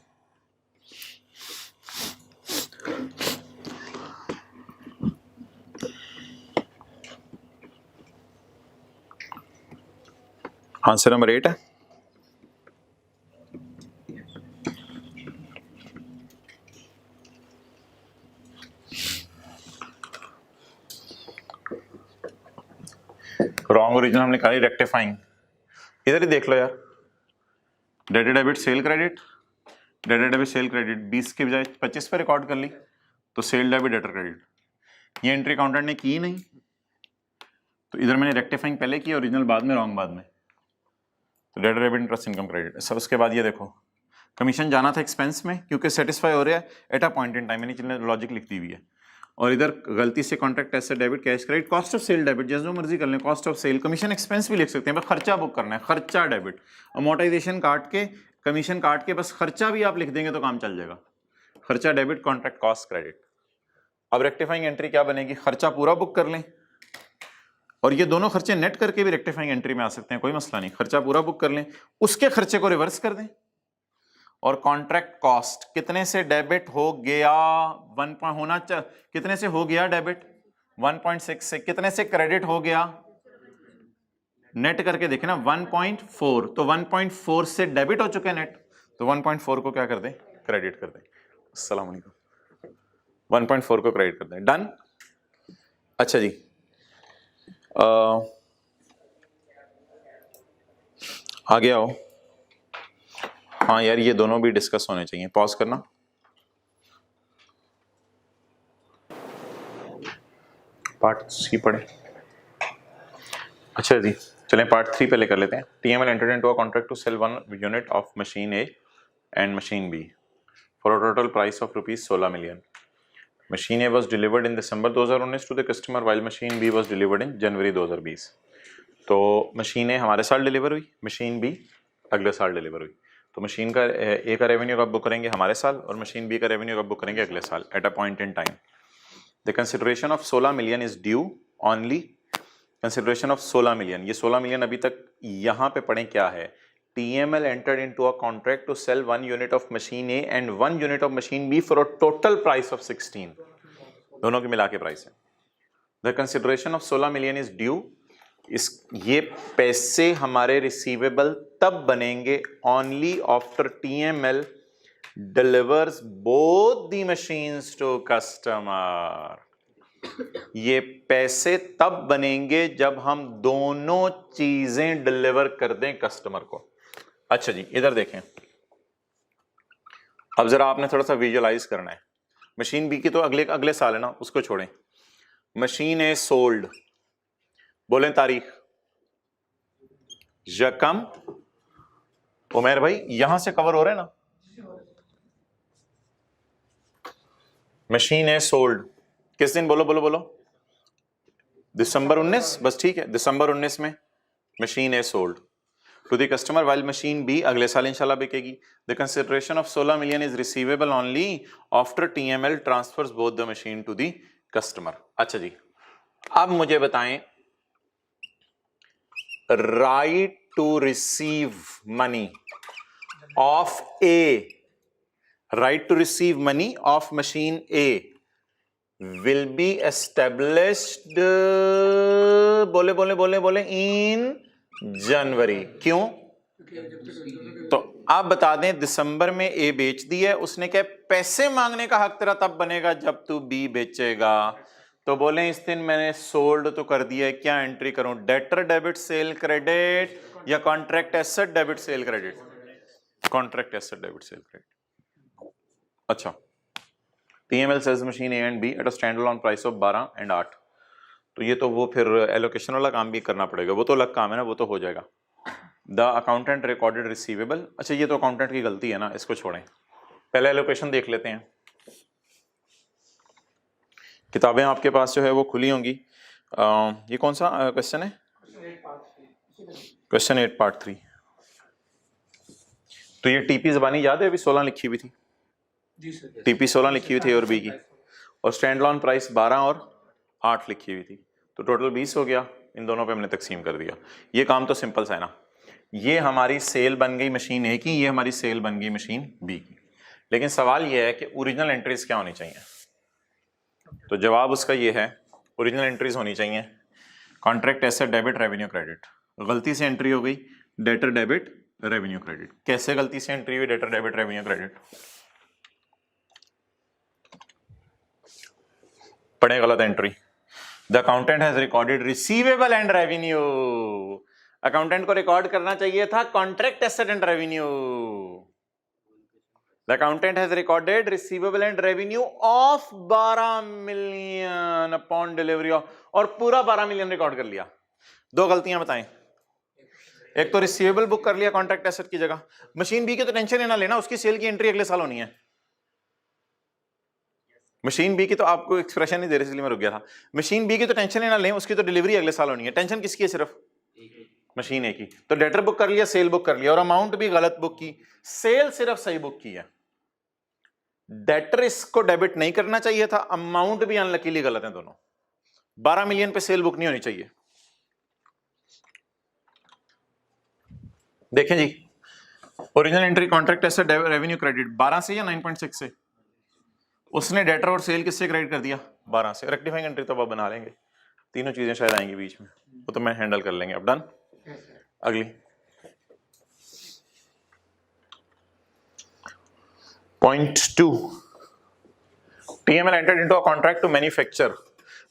S1: आंसर नंबर 8 है। रॉन्ग ओरिजिनल हमने कहा, रेक्टिफाइंग। इधर ही देख लो यार, debit debit sale credit, debit debit sale credit 20 के बजाय 25 पे रिकॉर्ड कर ली, तो सेल डेबिट डेटर क्रेडिट ये एंट्री अकाउंटेंट ने की नहीं, तो इधर मैंने रेक्टिफाइंग पहले की, ओरिजिनल बाद में, रॉन्ग बाद में, तो debit debit interest income credit सब। उसके बाद ये देखो कमीशन जाना था एक्सपेंस में, क्योंकि सेटिस्फाई हो रहा है at a point in time, मैंने लॉजिक लिख दी हुई है। और इधर गलती से contract asset debit, cash credit, cost of sale debit, जैसे जो मर्जी कर लें, cost of sale, commission expense भी लिख सकते हैं, बस खर्चा बुक करना है, खर्चा डेबिट, अमोर्टाइजेशन काट के, कमीशन काट के, बस खर्चा भी आप लिख देंगे तो काम चल जाएगा, खर्चा डेबिट, कॉन्ट्रैक्ट कॉस्ट क्रेडिट। अब रेक्टिफाइंग एंट्री क्या बनेगी, खर्चा पूरा बुक कर लें, और ये दोनों खर्चे नेट करके भी रेक्टिफाइंग एंट्री में आ सकते हैं, कोई मसला नहीं, खर्चा पूरा बुक कर लें, उसके खर्चे को रिवर्स कर दें, और कॉन्ट्रैक्ट कॉस्ट कितने से डेबिट हो गया, 1 होना चाहिए, कितने से हो गया डेबिट, 1.6 से, कितने से क्रेडिट हो गया, नेट करके देखें ना 1.4, तो 1.4 से डेबिट हो चुके नेट, तो 1.4 को क्या कर दें, क्रेडिट कर दें। अस्सलाम वालेकुम, 1.4 को क्रेडिट कर दें, डन। अच्छा जी, आगे आओ। हाँ यार ये दोनों भी डिस्कस होने चाहिए, पॉज करना। पार्ट सी पढ़े। अच्छा जी चलें पार्ट 3 पहले कर लेते हैं। TML entered into a contract to sell 1 unit of machine A and machine B for a total price of rupees 16 million. Machine A was delivered in December 2019 to the customer while machine B was delivered in January 2020. तो machine ए हमारे साल deliver हुई, machine B अगले साल deliver हुई, तो machine का ए का रेवेन्यू कब बुक करेंगे, हमारे साल, और मशीन बी का रेवेन्यू कब बुक करेंगे, अगले साल, eight a point in time. The consideration of 16 million is due only, consideration of 16 million, ये 16 मिलियन अभी तक यहाँ पे पढ़ें क्या है, TML entered into a contract to sell 1 unit of machine A and 1 unit of machine B for a total price of 16, दोनों की मिला के प्राइस है। The consideration of 16 million is due, ये पैसे हमारे रिसीवेबल तब बनेंगे only after TML delivers both the machines to customer, ये पैसे तब बनेंगे जब हम दोनों चीजें डिलीवर कर दें कस्टमर को। अच्छा जी इधर देखें, अब जरा आपने थोड़ा सा विजुअलाइज करना है। मशीन बी की तो अगले साल है ना, उसको छोड़ें। मशीन ए सोल्ड, बोलें तारीख, यकम, उमेर भाई यहां से कवर हो रहे हैं ना, मशीन ए सोल्ड किस दिन, बोलो बोलो बोलो, दिसंबर 19, बस ठीक है, दिसंबर 19 में machine A sold to the customer while machine B अगले साल इंशाल्लाह बिकेगी। The consideration of 16 million is receivable only after TML transfers both the machine to the customer. अच्छा जी अब मुझे बताएं, right to receive money of A, right to receive money of machine A will be established, बोले बोले बोले बोले इन जनवरी। क्यों? तो आप बता दें दिसंबर में ए बेच दी है, उसने क्या पैसे मांगने का हक तेरा तब बनेगा जब तू बी बेचेगा। तो बोले इस दिन मैंने सोल्ड तो कर दिया है, क्या एंट्री करूं? डेटर डेबिट सेल क्रेडिट या contract asset debit sale credit? Contract asset debit sale credit. अच्छा, TML sells machine A and B at a stand alone price of 12 और 8। तो ये तो वो फिर एलोकेशन वाला काम भी करना पड़ेगा, वो तो अलग काम है ना, वो तो हो जाएगा। द अकाउंटेंट रिकॉर्डेड रिसीवेबल, अच्छा ये तो अकाउंटेंट की गलती है ना, इसको छोड़ें, पहले एलोकेशन देख लेते हैं। किताबें आपके पास जो है वो खुली होंगी। ये कौन सा क्वेश्चन है? Question 8 part 3। तो ये टीपी ज़बानी याद है अभी 16 लिखी हुई थी, टीपी 16 लिखी हुई थी और बी की, और स्टैंड लॉन प्राइस 12 और 8 लिखी हुई थी, तो टोटल 20 हो गया। इन दोनों पे हमने तकसीम कर दिया। ये काम तो सिंपल सा है ना। ये हमारी सेल बन गई मशीन ए की, ये हमारी सेल बन गई मशीन बी की। लेकिन सवाल ये है कि ओरिजिनल एंट्रीज क्या होनी चाहिए? तो जवाब उसका ये है, ओरिजिनल एंट्रीज होनी चाहिए contract asset debit revenue credit. गलती से एंट्री हो गई डेटर डेबिट रेवेन्यू क्रेडिट। कैसे गलती से एंट्री हुई डेटर डेबिट रेवेन्यू क्रेडिट? पढ़े गलत entry. The accountant has recorded receivable and revenue. Accountant को रिकॉर्ड करना चाहिए था contract asset and revenue. The accountant has recorded receivable and revenue of 12 million upon delivery of, और पूरा 12 million record कर लिया। दो गलतियां बताएं, एक तो रिसीवेबल बुक कर लिया कॉन्ट्रैक्ट एसेट की जगह। मशीन बी की तो टेंशन ही ना लेना, उसकी सेल की एंट्री अगले साल होनी है। मशीन बी की तो आपको एक्सप्रेशन नहीं दे रही इसलिए मैं रुक गया था। मशीन बी की तो टेंशन ही ना लें, उसकी तो डिलीवरी अगले साल होनी है। टेंशन किसकी है? सिर्फ मशीन ए की। तो डेटर बुक कर लिया, सेल बुक कर लिया, और अमाउंट भी गलत बुक की, सेल सिर्फ सही बुक की है। डेटर इसको डेबिट नहीं करना चाहिए था, अमाउंट भी अनलकीली गलत है दोनों। 12 मिलियन पे सेल बुक नहीं होनी चाहिए। देखें जी, original entry contract asset revenue credit 12 से या 9.6 से? उसने डेटर और सेल किससे क्रेडिट कर दिया? 12 से। रेक्टिफाइंग एंट्री तो अब बना लेंगे, तीनों चीजें शायद आएंगी बीच में, वो तो मैं हैंडल कर लेंगे। अब डन। अगली point 2, TML entered into a contract to manufacture.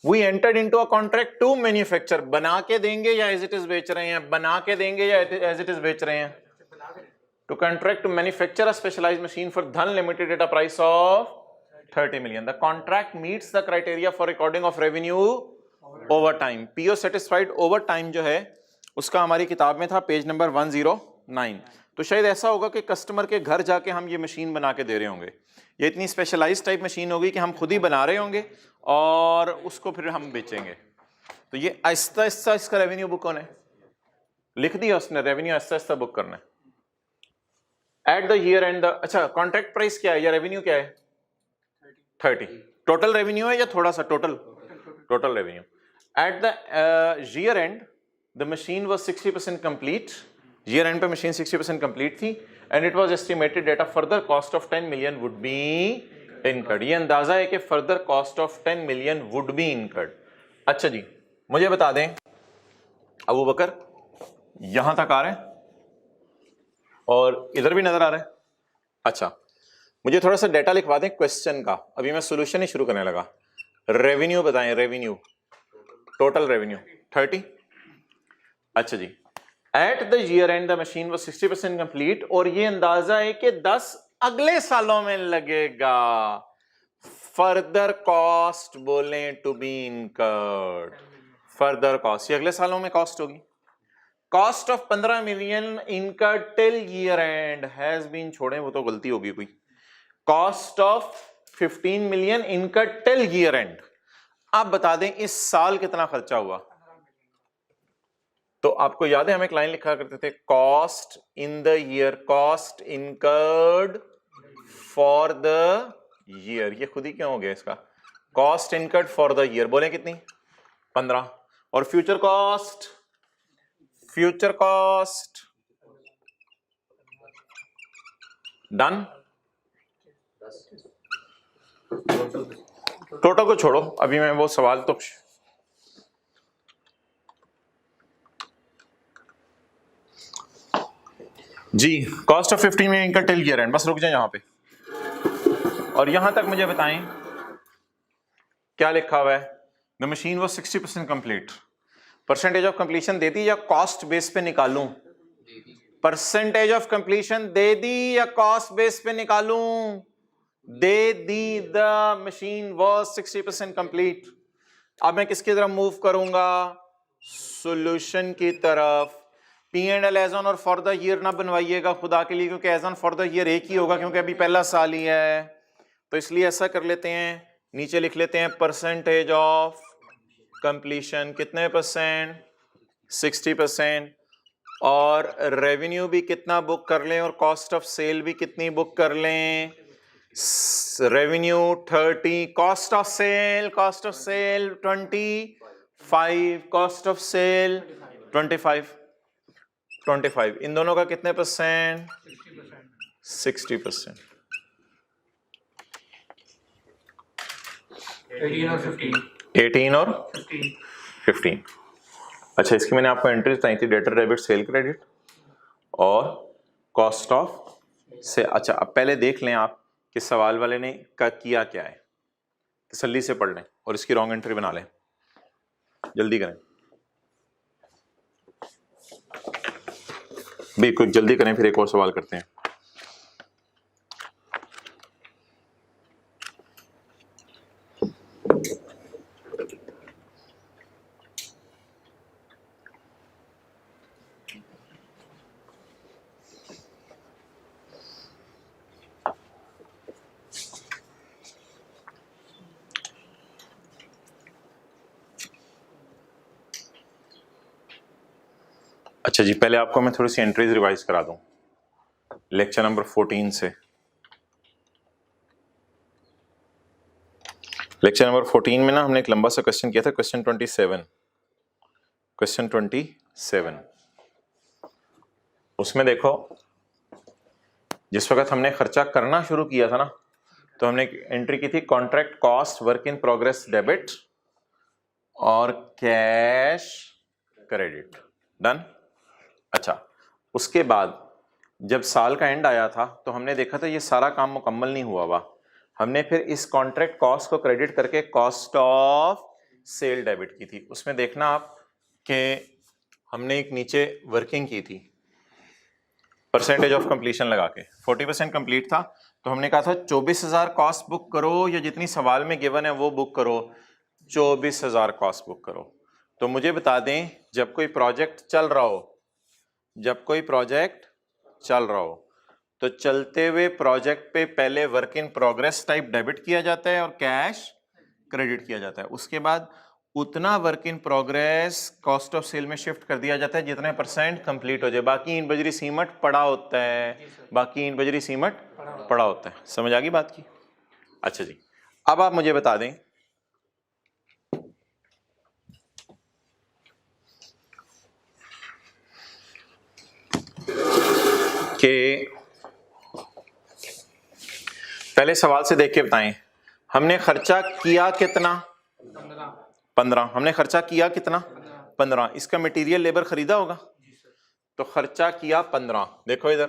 S1: We entered into a contract to manufacture. बना के देंगे या एज इट इज बेच रहे हैं? बना के देंगे या एज इट इज बेच रहे हैं? To contract to manufacture a specialized machine for Dhan Limited at a price of 30 million. The contract meets the criteria for recording of revenue over time. PO satisfied over time जो है उसका हमारी किताब में था पेज नंबर 109। तो शायद ऐसा होगा कि कस्टमर के घर जाके हम ये मशीन बना के दे रहे होंगे। ये इतनी स्पेशलाइज्ड टाइप मशीन होगी कि हम खुद ही बना रहे होंगे और उसको फिर हम बेचेंगे। तो ये आहिस्ता आहिस्ता इसका रेवेन्यू बुक होना है, लिख दिया उसने, रेवेन्यू आहिस्ता आहिस्ता बुक करना है। Eight the year end the, अच्छा कॉन्ट्रैक्ट प्राइस क्या है या रेवेन्यू क्या है? 30। टोटल रेवेन्यू है या थोड़ा सा? Total revenue. Eight the year end the machine was 60% complete. Year and पे मशीन 60% कंप्लीट थी and it was estimated that a further cost of 10 million would be incurred. ये अंदाजा है कि further cost of 10 million would be incurred. अच्छा जी, मुझे बता दें अबू बकर, यहां तक आ रहा है और इधर भी नजर आ रहा है? अच्छा, मुझे थोड़ा सा डेटा लिखवा दें क्वेश्चन का, अभी मैं सॉल्यूशन ही शुरू करने लगा। रेवेन्यू बताएं, रेवेन्यू, टोटल रेवेन्यू 30। अच्छा जी, at the year end the machine was 60% complete, और ये अंदाजा है कि 10 अगले सालों में लगेगा। फर्दर कॉस्ट बोले to be incurred, further cost ये अगले सालों में कॉस्ट होगी। Cost of 15 million incurred till year end has been, छोड़े वो तो गलती होगी कोई। Cost of 15 million incurred till year end. आप बता दें इस साल कितना खर्चा हुआ? तो आपको याद है हम एक लाइन लिखा करते थे, cost in the year, cost incurred for the year. ये खुद ही क्यों हो गया इसका? Cost incurred for the year बोले कितनी? 15। और future cost, future cost done. Total को छोड़ो, अभी मैं वो सवाल तो जी कॉस्ट ऑफ 15 में इनका टिल ईयर एंड, बस रुक जाए यहाँ पे और यहां तक मुझे बताएं क्या लिखा हुआ है। The machine was 60% complete. Percentage of completion दे दी या कॉस्ट बेस पे निकालूं? परसेंटेज ऑफ कंप्लीशन दे दी या कॉस्ट बेस पे निकालूं? दे दी। The machine was 60% complete. अब मैं किसकी तरफ मूव करूंगा? सॉल्यूशन की तरफ। P and L as on और फॉर द ईयर ना बनवाइएगा खुदा के लिए, क्योंकि as on for the year एक ही होगा, क्योंकि अभी पहला साल ही है। तो इसलिए ऐसा कर लेते हैं, नीचे लिख लेते हैं परसेंटेज ऑफ कंप्लीशन कितने परसेंट? 60%। और रेवेन्यू भी कितना बुक कर लें और कॉस्ट ऑफ सेल भी कितनी बुक कर लें? Revenue 30, cost of sale 25, cost of sale 25। इन दोनों का कितने परसेंट? 60%। 18 और 15। अच्छा, इसकी मैंने आपको एंट्रीज बताई थी, डेटर डेबिट सेल क्रेडिट और कॉस्ट ऑफ से। अच्छा, अब पहले देख लें आप कि सवाल वाले ने किया क्या है, तसल्ली से पढ़ लें और इसकी रॉन्ग एंट्री बना लें। जल्दी करें बिल्कुल जल्दी करें, फिर एक और सवाल करते हैं। अच्छा जी, पहले आपको मैं थोड़ी सी एंट्रीज रिवाइज करा दूं लेक्चर नंबर 14 से। लेक्चर नंबर 14 में ना हमने एक लंबा सा क्वेश्चन किया था, क्वेश्चन 27। उसमें देखो, जिस वक्त हमने खर्चा करना शुरू किया था ना, तो हमने एक एंट्री की थी contract cost work in progress debit और कैश क्रेडिट। डन। अच्छा, उसके बाद जब साल का एंड आया था तो हमने देखा था ये सारा काम मुकम्मल नहीं हुआ हुआ। हमने फिर इस कॉन्ट्रैक्ट कॉस्ट को क्रेडिट करके कॉस्ट ऑफ सेल डेबिट की थी। उसमें देखना आप कि हमने एक नीचे वर्किंग की थी परसेंटेज ऑफ कंप्लीशन लगा के। 40% कंप्लीट था तो हमने कहा था 24,000 कॉस्ट बुक करो, या जितनी सवाल में गिवन है वो बुक करो। 24,000 कॉस्ट बुक करो। तो मुझे बता दें, जब कोई प्रोजेक्ट चल रहा हो तो चलते हुए प्रोजेक्ट पे पहले work in progress type debit किया जाता है और कैश क्रेडिट किया जाता है। उसके बाद उतना work in progress cost of sale में शिफ्ट कर दिया जाता है जितने परसेंट कंप्लीट हो जाए। बाकी इन बजरी सीमट पड़ा होता है, पड़ा होता है। समझ आ गई बात की? अच्छा जी, अब आप मुझे बता दें कि पहले सवाल से देख के बताएं, हमने खर्चा किया कितना? 15। हमने खर्चा किया कितना? 15। इसका मटेरियल लेबर खरीदा होगा, तो खर्चा किया 15। देखो इधर,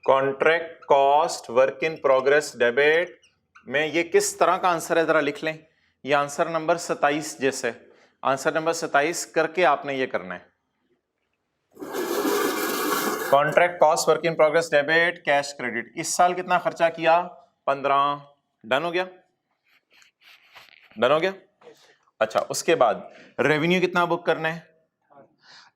S1: contract cost work in progress debit में ये किस तरह का आंसर है जरा लिख लें। ये आंसर नंबर 27 जैसे, आंसर नंबर 27 करके आपने ये करना है। Contract cost work in progress debit cash credit. इस साल कितना खर्चा किया? 15। डन हो गया? अच्छा, उसके बाद रेवेन्यू कितना बुक करना है?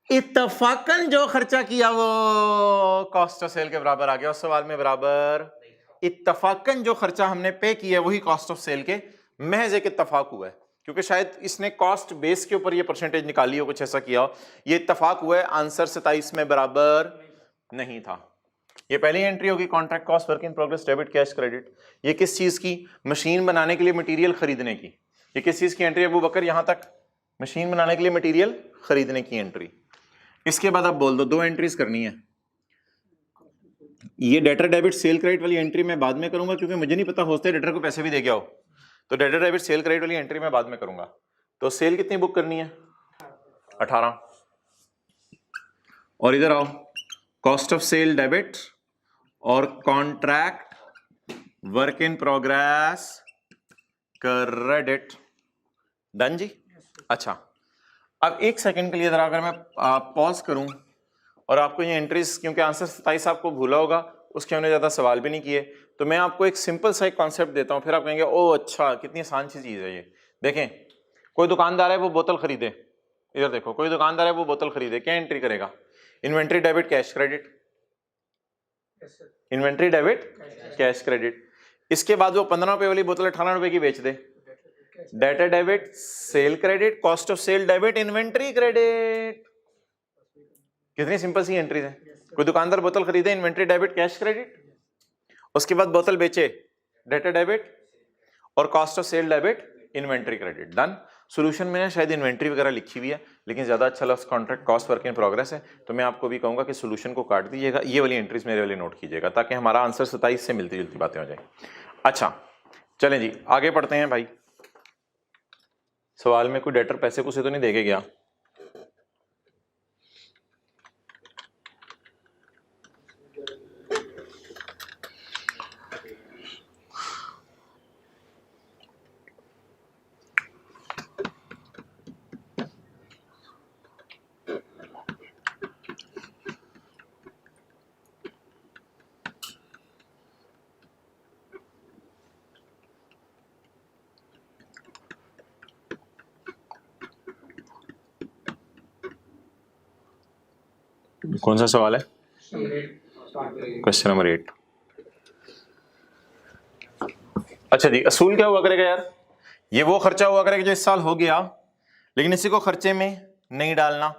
S1: इत्तफाकन जो खर्चा किया वो कॉस्ट ऑफ सेल के बराबर आ गया उस सवाल में बराबर। इत्तफाकन जो खर्चा हमने पे किया वही कॉस्ट ऑफ सेल के महज एक इत्तफाक हुआ है, क्योंकि शायद इसने कॉस्ट बेस के ऊपर ये परसेंटेज निकाली हो, कुछ ऐसा किया हो। ये इत्तफाक हुआ है, आंसर 27 में बराबर नहीं था। ये पहली एंट्री होगी contract cost work in progress debit cash credit. ये किस चीज की? मशीन बनाने के लिए मटेरियल खरीदने की। ये किस चीज की एंट्री है अबू बकर? यहां तक मशीन बनाने के लिए मटेरियल खरीदने की एंट्री। इसके बाद आप बोल दो, 2 एंट्रीज करनी है। ये डेटर डेबिट सेल क्रेडिट वाली एंट्री मैं बाद में करूंगा, क्योंकि मुझे नहीं पता होता है डेटर को पैसे भी दे गया हो, तो डेटर डेबिट सेल क्रेडिट वाली एंट्री मैं बाद में करूंगा। तो सेल कितनी बुक करनी है? 18। और इधर आओ, कॉस्ट ऑफ सेल डेबिट और contract work in progress credit. Done जी। अच्छा, अब एक सेकंड के लिए जरा अगर मैं पॉज करूं और आपको ये एंट्रीज, क्योंकि आंसर 27 आपको भूला होगा, उसके हमने ज्यादा सवाल भी नहीं किए, तो मैं आपको एक सिंपल सा एक कॉन्सेप्ट देता हूं, फिर आप कहेंगे ओ अच्छा कितनी आसान सी चीज है ये। देखें, कोई दुकानदार है वो बोतल खरीदे, इधर देखो, कोई दुकानदार है वो बोतल खरीदे, क्या एंट्री करेगा? Inventory debit cash credit, inventory debit cash credit. इसके बाद वो 15 रुपए वाली बोतल 18 रुपए की बेच दे, debtor debit sale credit, cost of sale debit inventory credit. कितनी सिंपल सी एंट्रीज है। कोई दुकानदार बोतल खरीदे, इन्वेंट्री डेबिट कैश क्रेडिट, उसके बाद बोतल बेचे, डेटर डेबिट, और cost of sale debit inventory credit. Done. Solution में शायद इन्वेंट्री वगैरह लिखी हुई है, लेकिन ज्यादा अच्छा लफ्ज contract cost work in progress है, तो मैं आपको भी कहूंगा कि सॉल्यूशन को काट दीजिएगा, ये वाली एंट्रीज मेरे वाली नोट कीजिएगा, ताकि हमारा आंसर 27 से मिलती जुलती बातें हो जाए। अच्छा चलें जी, आगे पढ़ते हैं भाई। सवाल में कोई डेटर पैसे को से तो नहीं देके गया? कौन सा सवाल है? Question number 8। अच्छा जी, असूल क्या हुआ करेगा यार? ये वो खर्चा हुआ करेगा जो इस साल हो गया, लेकिन इसी को खर्चे में नहीं डालना,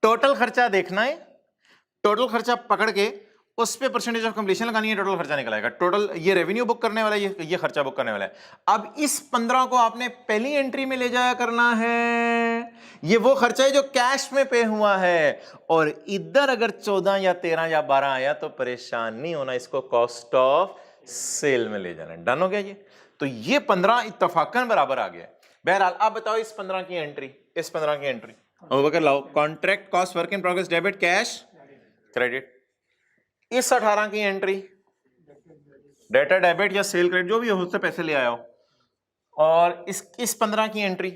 S1: टोटल खर्चा देखना है, टोटल खर्चा पकड़ के उस पे परसेंटेज ऑफ कंप्लीशन लगानी है, टोटल खर्चा निकल आएगा। टोटल ये रेवेन्यू बुक करने वाला है, ये खर्चा बुक करने वाला है। अब इस 15 को आपने पहली एंट्री में ले जाया करना है, ये वो खर्चा है जो कैश में पे हुआ है, और इधर अगर 14 या 13 या 12 आया तो परेशान नहीं होना, इसको कॉस्ट ऑफ सेल में ले जाना। डन हो गया ये। तो ये 15 इत्तफाकन बराबर आ गया। बहरहाल आप बताओ इस 15 की एंट्री, इस 15 की एंट्री ओवर लाओ, contract cost work in progress debit cash credit. इस 18 की एंट्री डेटा डेबिट या सेल क्रेडिट जो भी हो, उससे पैसे ले आया हो, और इस 15 की entry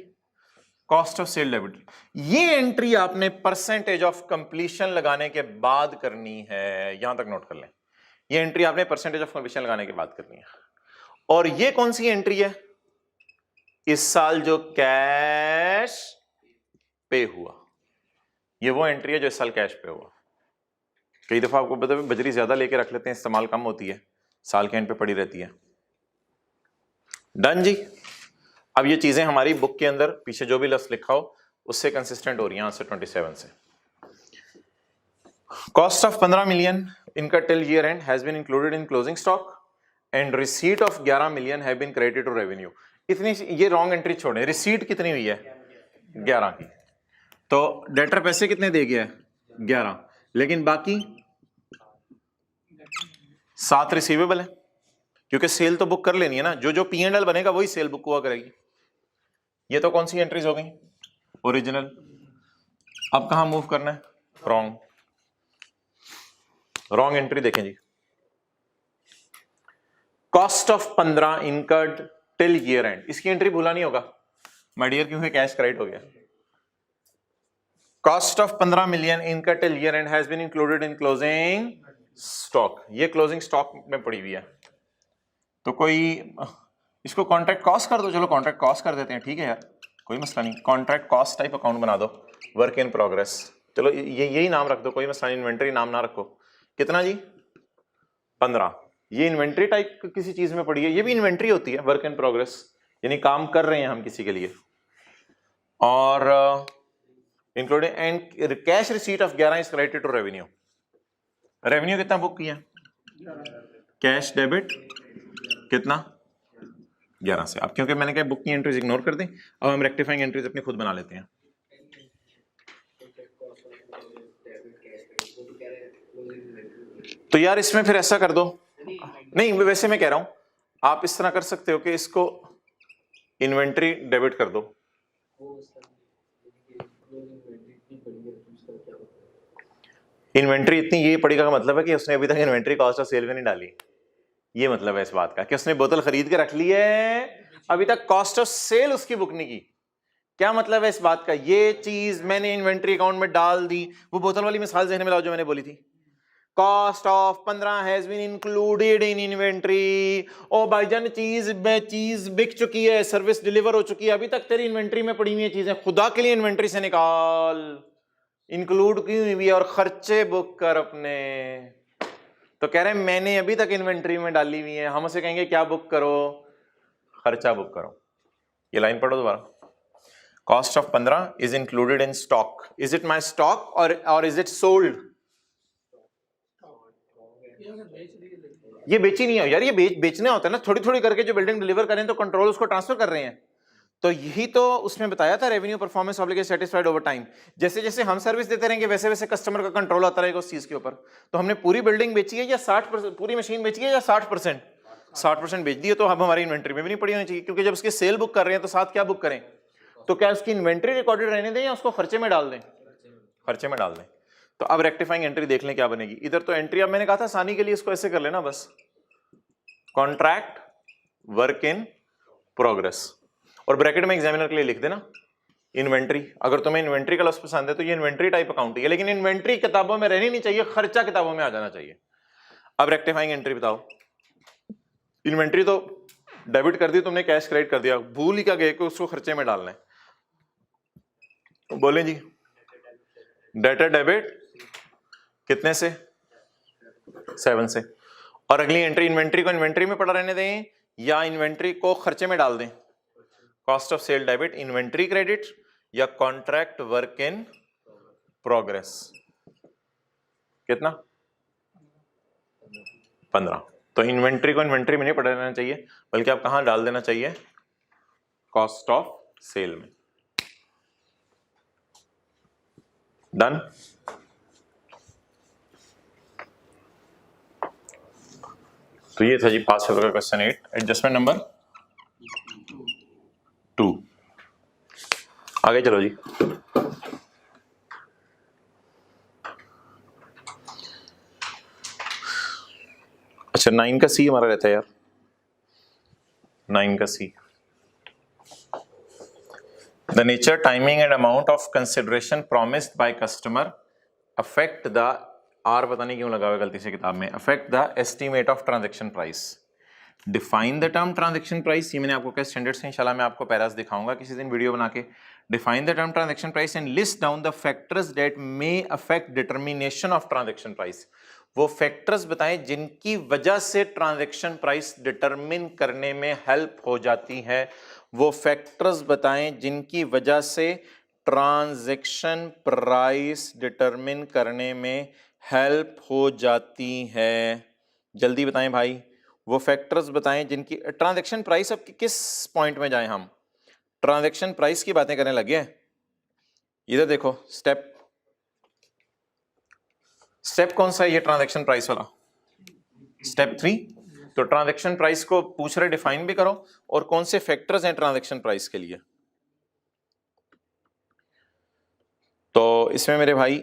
S1: cost of sale debit. ये एंट्री आपने परसेंटेज ऑफ कंप्लीशन लगाने के बाद करनी है, यहां तक नोट कर लें, ये एंट्री आपने परसेंटेज ऑफ कंप्लीशन लगाने के बाद करनी है। और ये कौन सी एंट्री है? इस साल जो कैश पे हुआ, ये वो एंट्री है जो इस साल कैश पे हुआ। कई दफा आपको पता है बजरी ज्यादा लेके रख लेते हैं, इस्तेमाल कम होती है, साल के एंड पे पड़ी रहती है। डन जी। अब ये चीजें हमारी बुक के अंदर पीछे जो भी लफ्ज लिखा हो उससे कंसिस्टेंट हो रही है आंसर 27 से। Cost of 15 million incurred till year end has been included in closing stock and receipt of 11 million have been credited to revenue. इतनी ये रॉन्ग एंट्री छोड़े, रिसीट कितनी हुई है? 11 की। तो डेटर पैसे कितने दे गया? 11, लेकिन बाकी 7 रिसीवेबल है, क्योंकि सेल तो बुक कर लेनी है ना, जो जो P&L बनेगा वही सेल बुक हुआ करेगी। ये तो कौन सी एंट्रीज हो गई? ओरिजिनल। अब कहां मूव करना है? रॉन्ग। रॉन्ग एंट्री देखें जी, cost of 15 incurred till year end, इसकी एंट्री भूला नहीं होगा माय डियर, क्योंकि कैश क्रेडिट हो गया। Cost of 15 million incurred till year end has been included in closing stock, ये क्लोजिंग स्टॉक में पड़ी हुई है। तो कोई इसको कॉन्ट्रैक्ट कॉस्ट कर दो, चलो कॉन्ट्रैक्ट कॉस्ट कर देते हैं, ठीक है यार, कोई मसला नहीं, कॉन्ट्रैक्ट कॉस्ट टाइप अकाउंट बना दो, वर्क इन प्रोग्रेस, चलो यही नाम रख दो, कोई मसला नहीं, इन्वेंट्री नाम ना रखो। कितना जी? 15। ये इन्वेंट्री टाइप किसी चीज में पड़ी है, ये भी इन्वेंट्री होती है, वर्क इन प्रोग्रेस, यानी काम कर रहे हैं हम किसी के लिए। और including and cash receipt of 11 is credited to revenue. Revenue कितना बुक किया? कैश डेबिट कितना? 11 से। अब क्योंकि मैंने कहा बुक की एंट्रीज इग्नोर कर दें, अब हम रेक्टिफाइंग एंट्रीज अपनी खुद बना लेते हैं। तो यार इसमें फिर ऐसा कर दो, नहीं वैसे मैं कह रहा हूं आप इस तरह कर सकते हो कि इसको इन्वेंट्री डेबिट कर दो। इन्वेंट्री इतनी ये पड़ेगा का मतलब है कि उसने अभी तक इन्वेंट्री कॉस्ट ऑफ सेल में नहीं डाली, ये मतलब है इस बात का कि उसने बोतल खरीद के रख ली है, अभी तक कॉस्ट ऑफ सेल उसकी बुक नहीं की। क्या मतलब है इस बात का, ये चीज मैंने इन्वेंट्री अकाउंट में डाल दी। वो बोतल वाली मिसाल ज़हन में लाओ जो मैंने बोली थी, cost of 15 has been included in inventory. ओ भाईजान चीज बिक चुकी है, सर्विस डिलीवर हो चुकी है, अभी तक तेरी इन्वेंट्री में पड़ी हुई है चीजें, खुदा के लिए इन्वेंट्री से निकाल, इंक्लूड की हुई है और खर्चे बुक कर अपने। तो कह रहे हैं मैंने अभी तक इन्वेंट्री में डाली हुई है, हम उसे कहेंगे क्या बुक करो, खर्चा बुक करो। ये लाइन पढ़ो दोबारा, cost of 15 is included in stock, is it my stock और इज इट सोल्ड? ये बेची नहीं है यार, ये बेचने होता है ना, थोड़ी थोड़ी करके जो बिल्डिंग डिलीवर करें तो कंट्रोल उसको ट्रांसफर कर रहे हैं। तो यही तो उसमें बताया था, revenue performance obligation satisfied over time. जैसे जैसे हम सर्विस देते रहेंगे वैसे वैसे कस्टमर का कंट्रोल आता रहेगा उस चीज के ऊपर। तो हमने पूरी बिल्डिंग बेची है या 60%, पूरी मशीन बेची है या 60%? 60% बेच दी है, तो अब हमारी इन्वेंट्री में भी नहीं पड़ी होनी चाहिए, क्योंकि जब उसकी सेल बुक कर रहे हैं तो साथ क्या बुक करें? तो क्या उसकी इन्वेंट्री रिकॉर्डेड रहने दें या उसको खर्चे में डाल दें? खर्चे में डाल दें। तो अब रेक्टिफाइंग एंट्री देख लें क्या बनेगी। इधर तो एंट्री, अब मैंने कहा था आसानी के लिए इसको ऐसे कर लेना बस, कॉन्ट्रैक्ट वर्क इन प्रोग्रेस, और ब्रैकेट में एग्जामिनर के लिए लिख देना इन्वेंट्री। अगर तुम्हें इन्वेंट्री का लफ्ज पसंद है तो ये इन्वेंट्री टाइप अकाउंट है, लेकिन इन्वेंट्री किताबों में रहनी नहीं चाहिए, खर्चा किताबों में आ जाना चाहिए। अब रेक्टिफाइंग एंट्री बताओ। इन्वेंट्री तो डेबिट कर दी तुमने, कैश क्रेडिट कर दिया, भूल ही क्या गए कि उसको खर्चे में डालना है। बोले जी डेटर डेबिट कितने से? 7 से। और अगली एंट्री इन्वेंट्री को इन्वेंट्री में पड़ा रहने दें या इन्वेंट्री को खर्चे में डाल दें? Cost of sale debit inventory credit या कॉन्ट्रैक्ट वर्क इन प्रोग्रेस। कितना? 15। तो इन्वेंट्री को इन्वेंट्री में नहीं पड़ा रहना चाहिए, बल्कि आप कहां डाल देना चाहिए? कॉस्ट ऑफ सेल में। डन। तो ये था जी पास पेपर का क्वेश्चन 8, एडजस्टमेंट नंबर 2। आगे चलो जी। अच्छा 9 का सी हमारा रहता है यार, 9 का C, the nature, timing and amount of consideration promised by customer affect the, are पता नहीं क्यों लगा हुआ गलती से किताब में, affect the estimate of transaction price. Define the term transaction price, ये मैंने आपको क्या स्टैंडर्ड से इंशाल्लाह मैं आपको पैरास दिखाऊंगा किसी दिन वीडियो बना के। Define the term transaction price and list down the factors that may affect determination of transaction price. वो फैक्टर्स बताएं जिनकी वजह से ट्रांजैक्शन प्राइस डिटरमिन करने में हेल्प हो जाती है। वो फैक्टर्स बताएं जिनकी वजह से ट्रांजैक्शन प्राइस डिटरमिन करने में हेल्प हो जाती है। जल्दी बताएं भाई, वो फैक्टर्स बताएं जिनकी, ट्रांजैक्शन प्राइस, अब किस पॉइंट में जाएं हम? ट्रांजैक्शन प्राइस की बातें करने लगे हैं। इधर देखो स्टेप कौन सा है ये ट्रांजैक्शन प्राइस वाला? स्टेप 3। तो ट्रांजैक्शन प्राइस को पूछ रहे डिफाइन भी करो और कौन से फैक्टर्स हैं ट्रांजैक्शन प्राइस के लिए। तो इसमें मेरे भाई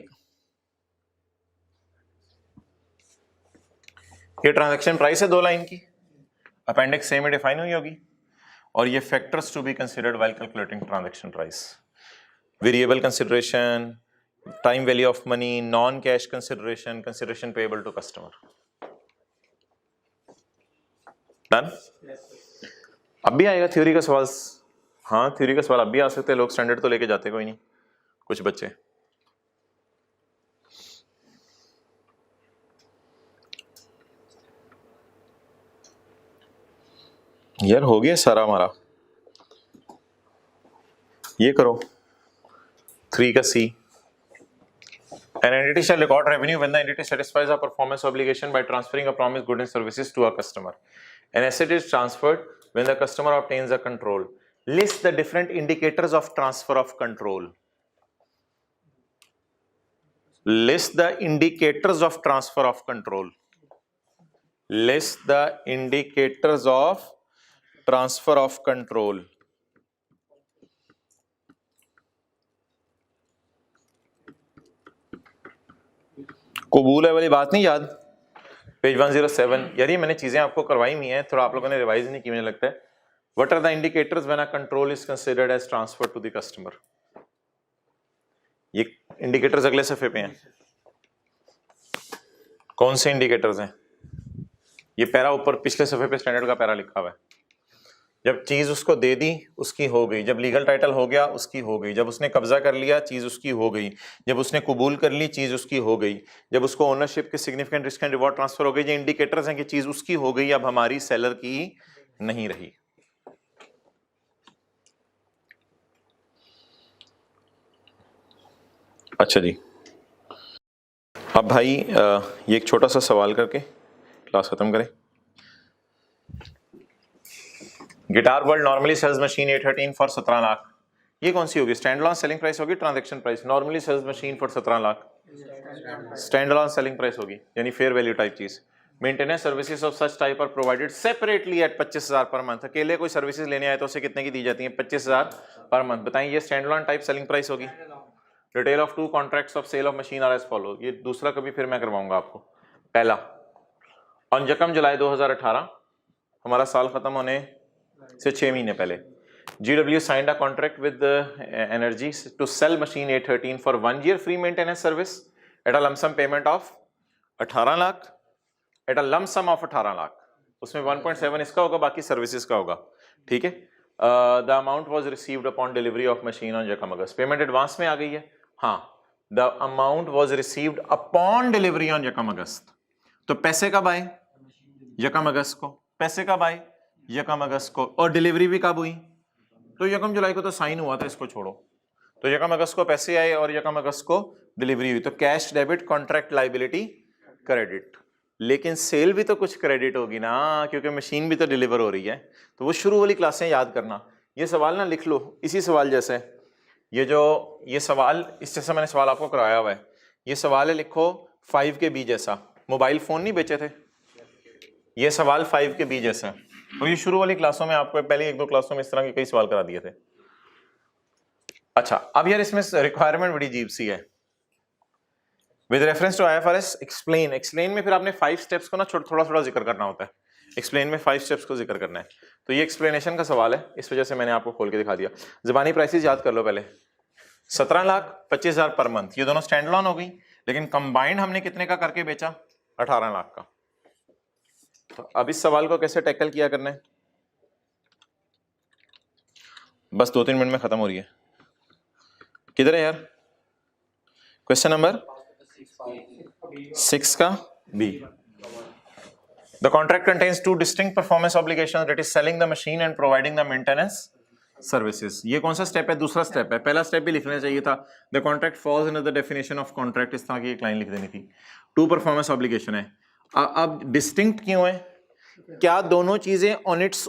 S1: ये ट्रांजैक्शन प्राइस है 2 लाइन की, अपेंडिक्स ए में डिफाइन हुई होगी, और ये factors to be considered while calculating transaction price, variable consideration, time value of money, non cash consideration, consideration payable to customer. Done. अब भी आएगा थ्योरी का सवाल, हाँ थ्योरी का सवाल अब भी आ सकते हैं, लोग स्टैंडर्ड तो लेके जाते कोई नहीं, कुछ बच्चे। यार हो गया सारा हमारा, ये करो 3 का सी। An entity shall record revenue when the entity satisfies a performance obligation by transferring a promised goods and services to a customer. An asset is transferred when the customer obtains a control. List the different indicators of transfer of control. List the indicators of transfer of control. List the indicators of transfer of control. कबूल है वाली बात नहीं याद? Page 107। यानी मैंने चीजें आपको करवाई हुई हैं, थोड़ा आप लोगों ने रिवाइज नहीं की मुझे लगता है। What are the indicators when a control is considered as transfer to the customer? ये इंडिकेटर्स अगले सफे पे हैं। कौन से इंडिकेटर्स हैं? ये पैरा ऊपर पिछले सफे पे स्टैंडर्ड का पैरा लिखा हुआ है। जब चीज उसको दे दी उसकी हो गई, जब लीगल टाइटल हो गया उसकी हो गई, जब उसने कब्जा कर लिया चीज उसकी हो गई, जब उसने कबूल कर ली चीज उसकी हो गई, जब उसको ओनरशिप के significant risk and reward transfer हो गई। ये इंडिकेटर्स हैं कि चीज उसकी हो गई, अब हमारी सेलर की नहीं रही। अच्छा जी, अब भाई ये एक छोटा सा सवाल करके क्लास खत्म करें। Guitar world normally sells machine A13 for 17 lakh. ये कौन सी होगी? स्टैंड अलोन सेलिंग प्राइस होगी, transaction price? Normally sells machine for 17 lakh stand alone selling price होगी, यानी फेयर वैल्यू टाइप चीज। Maintenance services of such type are provided separately at 25,000 per month. अकेले कोई सर्विसेज लेने आए तो उसे कितने की दी जाती है? 25,000 पर मंथ। बताएं ये stand alone type selling price होगी। Detail of 2 contracts of sale of machine are as follow. ये दूसरा कभी फिर मैं करवाऊंगा आपको। पहला, ऑन यकम जुलाई 2018, हमारा साल खत्म होने से 6 महीने पहले, GW signed a contract with Energy to sell machine A13 for 1 year free maintenance service at a lump sum payment of 18 lakh, at a lump sum of 18 lakh. उसमें 1.7 इसका होगा, बाकी सर्विसेज का होगा, ठीक है। The amount was received upon delivery of machine on यकम अगस्त। Payment advance में आ गई है, हाँ। The amount was received upon delivery on यकम अगस्त। तो पैसे कब आए? यकम अगस्त को। पैसे कब आए? यकम अगस्त को। और डिलीवरी भी कब हुई? तो यकम जुलाई को तो साइन हुआ था, इसको छोड़ो। तो यकम अगस्त को पैसे आए और यकम अगस्त को डिलीवरी हुई। तो cash debit, contract liability credit. लेकिन सेल भी तो कुछ क्रेडिट होगी ना, क्योंकि मशीन भी तो डिलीवर हो रही है। तो वो शुरू वाली क्लासें याद करना। ये सवाल ना लिख लो, इसी सवाल जैसे ये सवाल, इस जैसा मैंने सवाल आपको कराया हुआ है। ये सवाल है, लिखो 5 के बी जैसा। मोबाइल फोन नहीं बेचे थे, ये सवाल 5 के बी जैसा। तो ये शुरू वाली क्लासों में आपको पहले 1-2 क्लासों में इस तरह के कई सवाल करा दिए थे। अच्छा, अब यार इसमें रिक्वायरमेंट बड़ी अजीब सी है। With reference to IFRS explain. Explain में फिर आपने 5 स्टेप्स को ना थोड़ा थोड़ा जिक्र करना होता है। एक्सप्लेन में 5 स्टेप्स को जिक्र करना है। तो ये एक्सप्लेनेशन का सवाल है, इस वजह से मैंने आपको खोल के दिखा दिया। ज़बानी प्राइसेस याद कर लो पहले। 17 लाख 25,000 पर मंथ, ये दोनों स्टैंड अलोन हो गई, लेकिन कंबाइंड हमने कितने का करके बेचा? 18 लाख का। तो अब इस सवाल को कैसे टैकल किया करना है? बस 2-3 मिनट में खत्म हो रही है। किधर है यार? क्वेश्चन नंबर 6 का B. The contract contains 2 distinct performance obligations, that is selling the machine and providing the maintenance services. ये कौन सा स्टेप है? दूसरा स्टेप है। पहला स्टेप भी लिखना चाहिए था। The contract falls under the definition of contract. इस तरह की एक लाइन लिख देनी थी। 2 परफॉर्मेंस ऑब्लिगेशन है। अब डिस्टिंक्ट क्यों है? क्या दोनों चीजें ऑन इट्स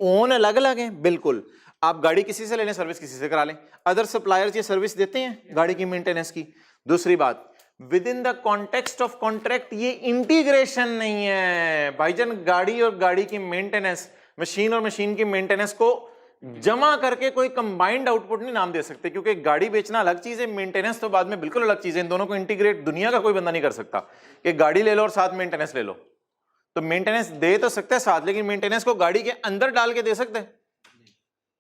S1: ओन अलग अलग हैं? बिल्कुल। आप गाड़ी किसी से ले लें, सर्विस किसी से करा लें। अदर सप्लायर्स ये सर्विस देते हैं गाड़ी की मेंटेनेंस की। दूसरी बात, with in the context of contract ये इंटीग्रेशन नहीं है भाईजान। गाड़ी और गाड़ी की मेंटेनेंस, मशीन और मशीन की मेंटेनेंस को जमा करके कोई कंबाइंड आउटपुट नहीं नाम दे सकते, क्योंकि गाड़ी बेचना अलग चीज है, मेंटेनेंस तो बाद में बिल्कुल अलग चीज है। इन दोनों को इंटीग्रेट दुनिया का कोई बंदा नहीं कर सकता कि गाड़ी ले लो और साथ मेंटेनेंस ले लो। तो मेंटेनेंस दे तो सकते हैं साथ, लेकिन मेंटेनेंस को गाड़ी के अंदर डाल के दे सकते हैं?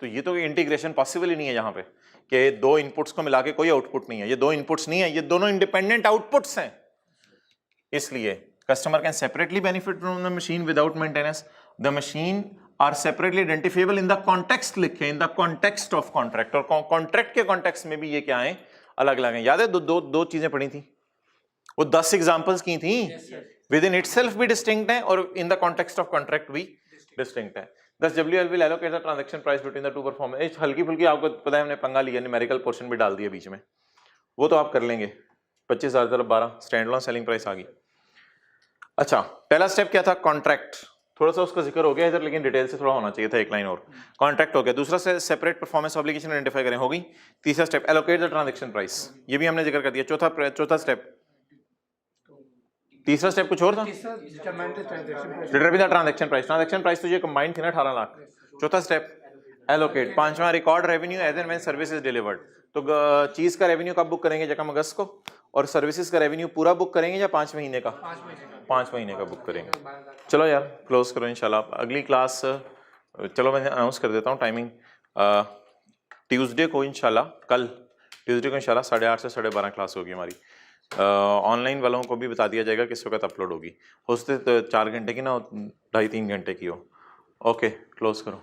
S1: तो ये तो इंटीग्रेशन पॉसिबल ही नहीं है यहाँ पे, कि 2 इनपुट्स को मिला के कोई आउटपुट नहीं है। ये 2 इनपुट्स नहीं है, ये दोनों इंडिपेंडेंट आउटपुट्स हैं। इसलिए customer can separately benefit from the machine without maintenance. The machine are separately identifiable in the context लिखे, in the context of contract. और कॉन्ट्रैक्ट के कॉन्टेक्स्ट में भी ये क्या है? अलग अलग है। याद है दो चीजें पढ़ी थी, वो 10 एग्जांपल्स की थी। विद इन इटसेल्फ भी डिस्टिंक्ट है और इन द कॉन्टेक्स्ट ऑफ कॉन्ट्रैक्ट भी डिस्टिंक्ट है। Thus WL will allocate the transaction price between the 2 performance। हल्की फुल्की आपको पता है हमने पंगा लिया, न्यूमेरिकल पोर्शन भी डाल दिया बीच में, वो तो आप कर लेंगे। 25,000 12 स्टैंड अलोन सेलिंग प्राइस आ गई। अच्छा, पहला स्टेप क्या था? कॉन्ट्रैक्ट। थोड़ा सा उसका जिक्र हो गया इधर, लेकिन डिटेल से थोड़ा होना चाहिए था, एक लाइन और। कॉन्ट्रैक्ट हो गया। दूसरा से सेपरेट परफॉर्मेंस ऑब्लिगेशन आइडेंटिफाई करें, हो गई। तीसरा step allocate the transaction price, ये भी हमने जिक्र कर दिया। चौथा स्टेप तीसरा स्टेप कुछ और था, determine the transaction price. Transaction price तो ये कंबाइंड थी ना 18 लाख। चौथा स्टेप एलोकेट। पांचवा record revenue as and when service is delivered. तो चीज का रेवेन्यू कब बुक करेंगे, जब हम अगस्त को, और सर्विसेज का रेवेन्यू पूरा बुक करेंगे या 5 महीने का? 5 महीने का बुक करेंगे। चलो यार क्लोज करो इंशाल्लाह। अगली क्लास चलो मैं अनाउंस कर देता हूँ टाइमिंग। ट्यूसडे को इंशाल्लाह, कल ट्यूसडे को इंशाल्लाह 8:30 से 12:30 क्लास होगी हमारी। ऑनलाइन वालों को भी बता दिया जाएगा किस वक्त अपलोड होगी। हो सकते तो 4 घंटे की ना, 2.5-3 घंटे की हो। ओके क्लोज करो।